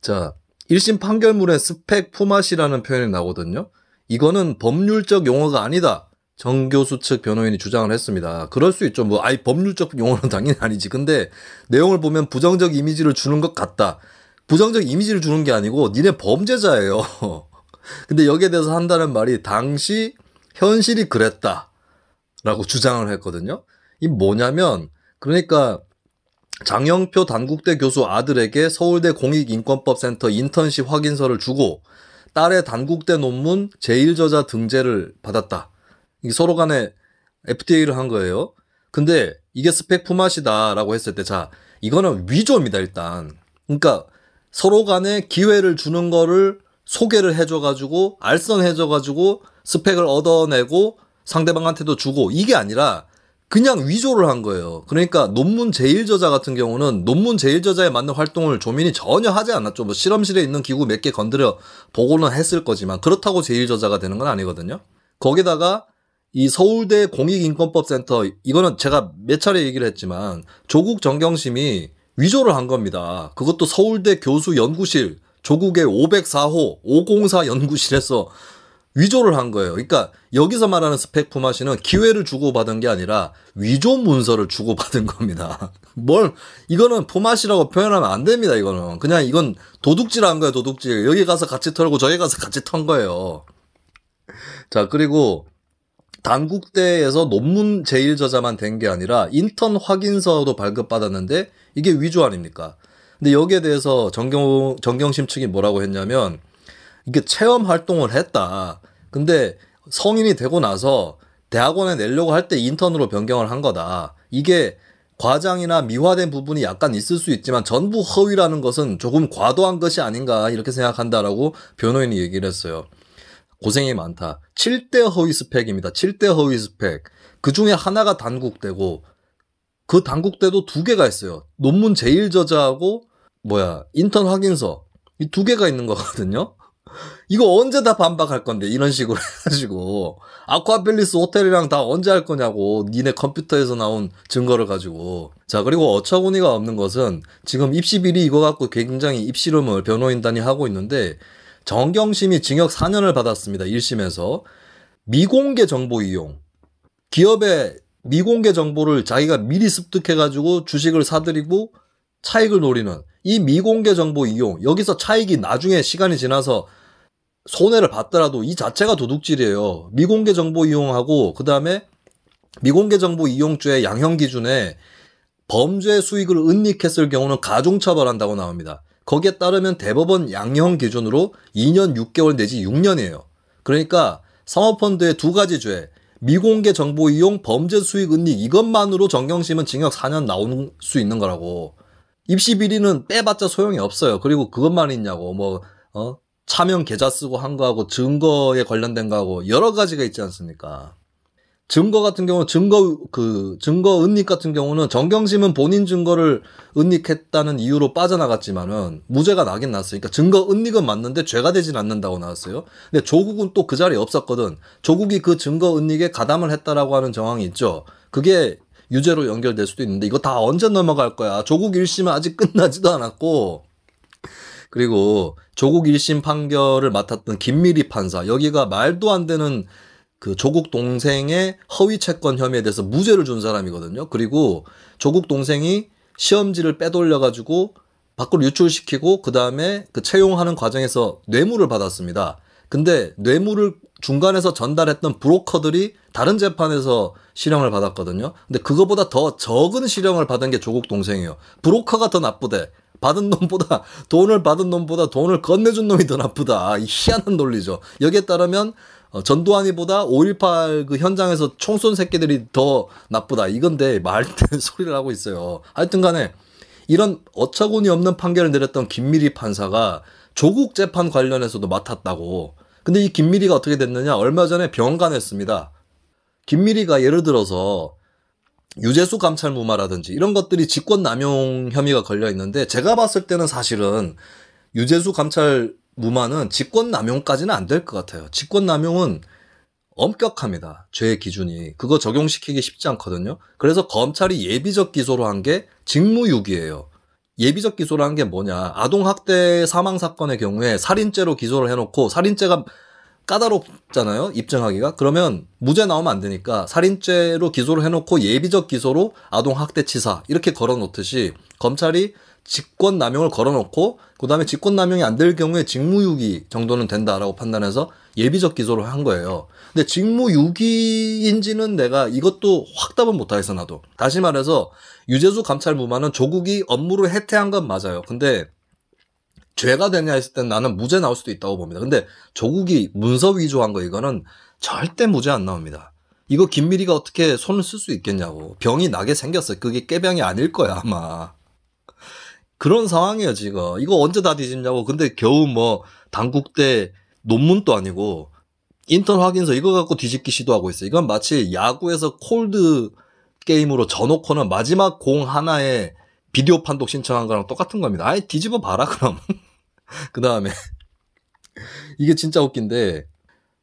자, 1심 판결문에 스펙 포맷이라는 표현이 나오거든요. 이거는 법률적 용어가 아니다. 정 교수 측 변호인이 주장을 했습니다. 그럴 수 있죠. 뭐, 법률적 용어는 당연히 아니지. 근데 내용을 보면 부정적 이미지를 주는 것 같다. 부정적 이미지를 주는 게 아니고 니네 범죄자예요. 근데 여기에 대해서 한다는 말이 당시 현실이 그랬다 라고 주장을 했거든요. 이 뭐냐면, 그러니까 장영표 단국대 교수 아들에게 서울대 공익인권법센터 인턴십 확인서를 주고 딸의 단국대 논문 제1저자 등재를 받았다. 이게 서로 간에 FTA를 한 거예요. 근데 이게 스펙 품앗이다 라고 했을 때, 자, 이거는 위조입니다, 일단. 그러니까 서로 간에 기회를 주는 거를 소개를 해줘가지고 알선해줘가지고 스펙을 얻어내고 상대방한테도 주고, 이게 아니라 그냥 위조를 한 거예요. 그러니까 논문 제1저자 같은 경우는 논문 제1저자에 맞는 활동을 조민이 전혀 하지 않았죠. 뭐 실험실에 있는 기구 몇 개 건드려 보고는 했을 거지만 그렇다고 제1저자가 되는 건 아니거든요. 거기다가 이 서울대 공익인권법센터, 이거는 제가 몇 차례 얘기를 했지만 조국 정경심이 위조를 한 겁니다. 그것도 서울대 교수 연구실 조국의 504호 504 연구실에서 위조를 한 거예요. 그러니까 여기서 말하는 스펙 품앗이는 기회를 주고받은 게 아니라 위조 문서를 주고받은 겁니다. 이거는 품앗이라고 표현하면 안 됩니다. 이거는 그냥 이건 도둑질한 거예요. 도둑질. 여기 가서 같이 털고 저기 가서 같이 턴 거예요. 자, 그리고 단국대에서 논문 제1저자만 된 게 아니라 인턴 확인서도 발급받았는데 이게 위조 아닙니까? 근데 여기에 대해서 정경심 측이 뭐라고 했냐면, 이게 체험 활동을 했다. 근데 성인이 되고 나서 대학원에 내려고 할 때 인턴으로 변경을 한 거다. 이게 과장이나 미화된 부분이 약간 있을 수 있지만 전부 허위라는 것은 조금 과도한 것이 아닌가 이렇게 생각한다라고 변호인이 얘기를 했어요. 고생이 많다. 7대 허위 스펙입니다. 7대 허위 스펙. 그 중에 하나가 단국대고 그 단국대도 2개가 있어요. 논문 제일 저자하고 인턴 확인서. 이 2개가 있는 거거든요. 이거 언제 다 반박할 건데 이런 식으로 해가지고 아쿠아팰리스 호텔이랑 다 언제 할 거냐고 니네 컴퓨터에서 나온 증거를 가지고. 자, 그리고 어처구니가 없는 것은 지금 입시비리 이거 갖고 굉장히 입씨름을 변호인단이 하고 있는데 정경심이 징역 4년을 받았습니다. 1심에서. 미공개 정보 이용. 기업의 미공개 정보를 자기가 미리 습득해가지고 주식을 사들이고 차익을 노리는 이 미공개 정보 이용. 여기서 차익이 나중에 시간이 지나서 손해를 봤더라도 이 자체가 도둑질이에요. 미공개 정보 이용하고 그 다음에 미공개 정보 이용죄의 양형 기준에 범죄 수익을 은닉했을 경우는 가중처벌한다고 나옵니다. 거기에 따르면 대법원 양형 기준으로 2년 6개월 내지 6년이에요. 그러니까 사모펀드의 2가지 죄, 미공개 정보 이용, 범죄 수익 은닉 이것만으로 정경심은 징역 4년 나올 수 있는 거라고. 입시비리는 빼봤자 소용이 없어요. 그리고 그것만 있냐고 차명 계좌 쓰고 한 거하고 증거에 관련된 거하고 여러 가지가 있지 않습니까? 증거 같은 경우는 증거 은닉 같은 경우는 정경심은 본인 증거를 은닉했다는 이유로 빠져나갔지만은 무죄가 나긴 났으니까 증거 은닉은 맞는데 죄가 되진 않는다고 나왔어요. 근데 조국은 또 그 자리에 없었거든. 조국이 그 증거 은닉에 가담을 했다라고 하는 정황이 있죠. 그게 유죄로 연결될 수도 있는데 이거 다 언제 넘어갈 거야? 조국 1심은 아직 끝나지도 않았고. 그리고 조국 1심 판결을 맡았던 김미리 판사, 여기가 말도 안 되는 그 조국 동생의 허위 채권 혐의에 대해서 무죄를 준 사람이거든요. 그리고 조국 동생이 시험지를 빼돌려가지고 밖으로 유출시키고 그 다음에 그 채용하는 과정에서 뇌물을 받았습니다. 근데 뇌물을 중간에서 전달했던 브로커들이 다른 재판에서 실형을 받았거든요. 근데 그거보다 더 적은 실형을 받은 게 조국 동생이에요. 브로커가 더 나쁘대. 돈을 받은 놈보다 돈을 건네준 놈이 더 나쁘다. 이 희한한 논리죠. 여기에 따르면 전두환이보다 5.18 그 현장에서 총 쏜 새끼들이 더 나쁘다. 이건데 말 안 되는 소리를 하고 있어요. 하여튼 간에 이런 어처구니 없는 판결을 내렸던 김미리 판사가 조국 재판 관련해서도 맡았다고. 근데 이 김미리가 어떻게 됐느냐? 얼마 전에 병간했습니다. 김미리가 예를 들어서 유재수 감찰 무마라든지 이런 것들이 직권남용 혐의가 걸려 있는데 제가 봤을 때는 사실은 유재수 감찰 무마는 직권남용까지는 안 될 것 같아요. 직권남용은 엄격합니다. 죄의 기준이. 그거 적용시키기 쉽지 않거든요. 그래서 검찰이 예비적 기소로 한 게 직무유기예요. 예비적 기소를 한 게 뭐냐. 아동학대 사망사건의 경우에 살인죄로 기소를 해놓고 살인죄가 까다롭잖아요. 입증하기가. 그러면 무죄 나오면 안 되니까 살인죄로 기소를 해놓고 예비적 기소로 아동학대치사 이렇게 걸어놓듯이 검찰이 직권남용을 걸어놓고 그 다음에 직권남용이 안 될 경우에 직무유기 정도는 된다라고 판단해서 예비적 기소를 한 거예요. 근데 직무유기인지는 내가 이것도 확답은 못하겠어 나도. 다시 말해서 유재수 감찰 무마는 조국이 업무를 해태한 건 맞아요. 근데 죄가 되냐 했을 땐 나는 무죄 나올 수도 있다고 봅니다. 근데 조국이 문서 위조한 거 이거는 절대 무죄 안 나옵니다. 이거 김미리가 어떻게 손을 쓸 수 있겠냐고. 병이 나게 생겼어요. 그게 깨병이 아닐 거야 아마. 그런 상황이에요 지금. 이거 언제 다 뒤집냐고. 근데 겨우 당국대 논문도 아니고 인턴 확인서 이거 갖고 뒤집기 시도하고 있어요. 이건 마치 야구에서 콜드 게임으로 져놓고는 마지막 공 하나에 비디오 판독 신청한 거랑 똑같은 겁니다. 아예 뒤집어 봐라 그럼. 그 다음에 이게 진짜 웃긴데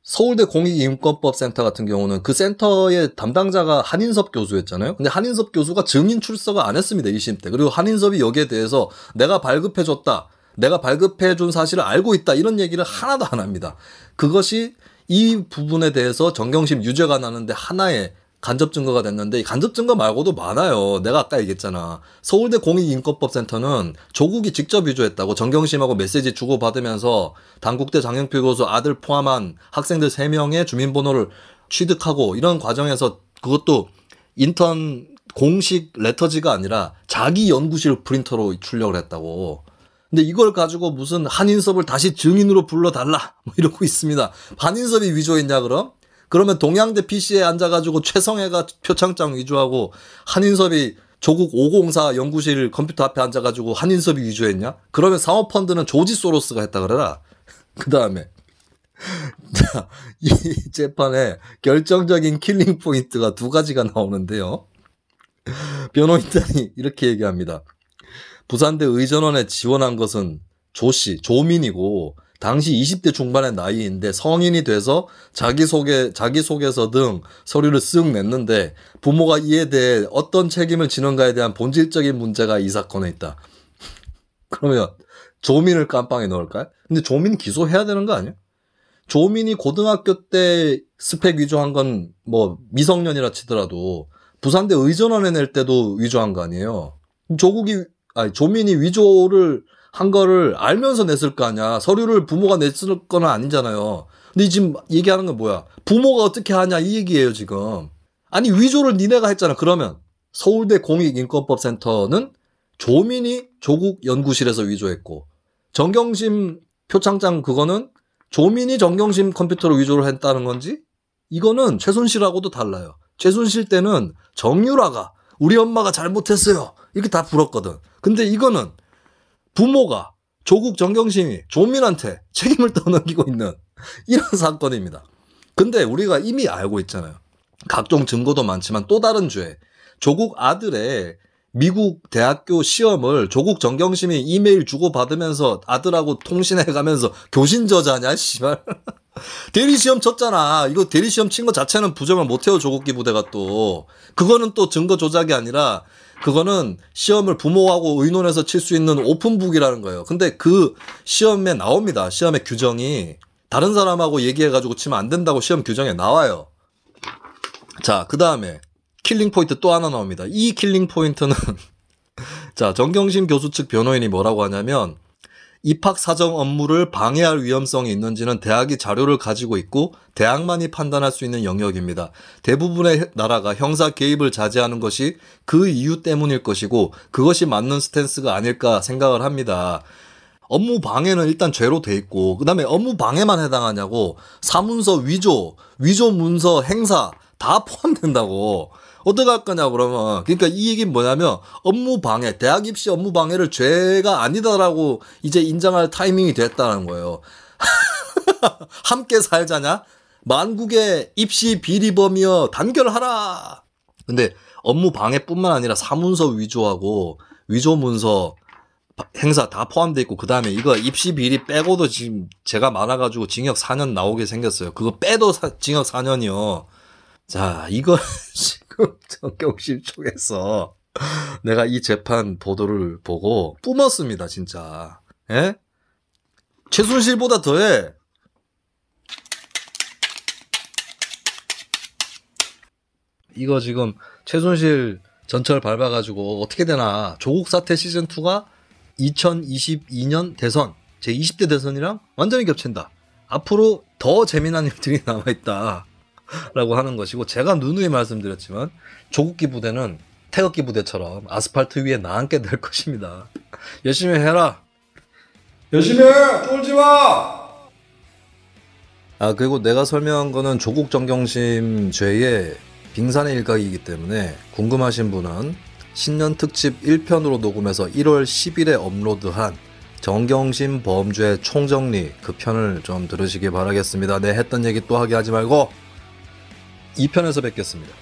서울대 공익인권법센터 같은 경우는 그 센터의 담당자가 한인섭 교수였잖아요. 근데 한인섭 교수가 증인 출석을 안 했습니다. 1심 때. 그리고 한인섭이 여기에 대해서 내가 발급해줬다. 내가 발급해준 사실을 알고 있다. 이런 얘기를 하나도 안 합니다. 그것이 이 부분에 대해서 정경심 유죄가 나는데 하나의 간접 증거가 됐는데 이 간접 증거 말고도 많아요. 내가 아까 얘기했잖아. 서울대 공익인권법센터는 조국이 직접 위조했다고 정경심하고 메시지 주고받으면서 단국대 장영필 교수 아들 포함한 학생들 3명의 주민번호를 취득하고 이런 과정에서 그것도 인턴 공식 레터지가 아니라 자기 연구실 프린터로 출력을 했다고. 근데 이걸 가지고 무슨 한인섭을 다시 증인으로 불러달라 이러고 있습니다. 한인섭이 위조했냐 그럼? 그러면 동양대 PC에 앉아가지고 최성애가 표창장 위조하고 한인섭이 조국 504 연구실 컴퓨터 앞에 앉아가지고 한인섭이 위조했냐? 그러면 사모펀드는 조지 소로스가 했다 그래라. 그 다음에 자, 이 재판에 결정적인 킬링 포인트가 두 가지가 나오는데요. 변호인단이 이렇게 얘기합니다. 부산대 의전원에 지원한 것은 조씨, 조민이고 당시 20대 중반의 나이인데 성인이 돼서 자기소개서 등 서류를 쓱 냈는데 부모가 이에 대해 어떤 책임을 지는가에 대한 본질적인 문제가 이 사건에 있다. 그러면 조민을 깜빵에 넣을까요? 근데 조민 기소해야 되는 거 아니야? 조민이 고등학교 때 스펙 위조한 건 뭐 미성년이라 치더라도 부산대 의전원에 낼 때도 위조한 거 아니에요? 조민이 위조를 한 거를 알면서 냈을 거 아니야. 서류를 부모가 냈을 건 아니잖아요. 근데 지금 얘기하는 건 뭐야? 부모가 어떻게 하냐 이 얘기예요 지금. 아니 위조를 니네가 했잖아. 그러면 서울대 공익인권법센터는 조민이 조국 연구실에서 위조했고 정경심 표창장 그거는 조민이 정경심 컴퓨터로 위조를 했다는 건지 이거는 최순실하고도 달라요. 최순실 때는 정유라가 우리 엄마가 잘못했어요. 이렇게 다 불었거든. 근데 이거는 부모가 조국 정경심이 조민한테 책임을 떠넘기고 있는 이런 사건입니다. 근데 우리가 이미 알고 있잖아요. 각종 증거도 많지만 또 다른 죄. 조국 아들의 미국 대학교 시험을 조국 정경심이 이메일 주고받으면서 아들하고 통신해가면서 교신 저자냐 씨발. 대리시험 쳤잖아. 이거 대리시험 친 거 자체는 부정을 못해요. 조국기 부대가 또. 그거는 또 증거 조작이 아니라 그거는 시험을 부모하고 의논해서 칠 수 있는 오픈북이라는 거예요. 근데 그 시험에 나옵니다. 시험의 규정이 다른 사람하고 얘기해가지고 치면 안 된다고 시험 규정에 나와요. 자, 그 다음에 킬링 포인트 또 하나 나옵니다. 이 킬링 포인트는 자, 정경심 교수 측 변호인이 뭐라고 하냐면 입학 사정 업무를 방해할 위험성이 있는지는 대학이 자료를 가지고 있고 대학만이 판단할 수 있는 영역입니다. 대부분의 나라가 형사 개입을 자제하는 것이 그 이유 때문일 것이고 그것이 맞는 스탠스가 아닐까 생각을 합니다. 업무 방해는 일단 죄로 돼 있고 그다음에 업무 방해만 해당하냐고 사문서 위조 문서 행사 다 포함된다고. 어떡할 거냐 그러면. 그러니까 이 얘기는 뭐냐면 업무 방해, 대학 입시 업무 방해를 죄가 아니다라고 이제 인정할 타이밍이 됐다는 거예요. 함께 살자냐? 만국의 입시 비리범이여 단결하라. 근데 업무 방해뿐만 아니라 사문서 위조하고 위조 문서 행사 다 포함되어 있고 그다음에 이거 입시 비리 빼고도 지금 제가 많아가지고 징역 4년 나오게 생겼어요. 그거 빼도 징역 4년이요. 자, 이거 지금 정경심 쪽에서 내가 이 재판 보도를 보고 뿜었습니다, 진짜. 예? 최순실보다 더해. 이거 지금 최순실 전철 밟아가지고 어떻게 되나. 조국 사태 시즌2가 2022년 대선, 제 20대 대선이랑 완전히 겹친다. 앞으로 더 재미난 일들이 남아있다. 라고 하는 것이고 제가 누누이 말씀드렸지만 조국기 부대는 태극기 부대처럼 아스팔트 위에 나앉게 될 것입니다. 열심히 해라. 열심히 해! 쫄지 마! 그리고 내가 설명한 거는 조국 정경심 죄의 빙산의 일각이기 때문에 궁금하신 분은 신년 특집 1편으로 녹음해서 1월 10일에 업로드한 정경심 범죄 총정리 그 편을 좀 들으시기 바라겠습니다. 네, 했던 얘기 또 하게 하지 말고 2편에서 뵙겠습니다.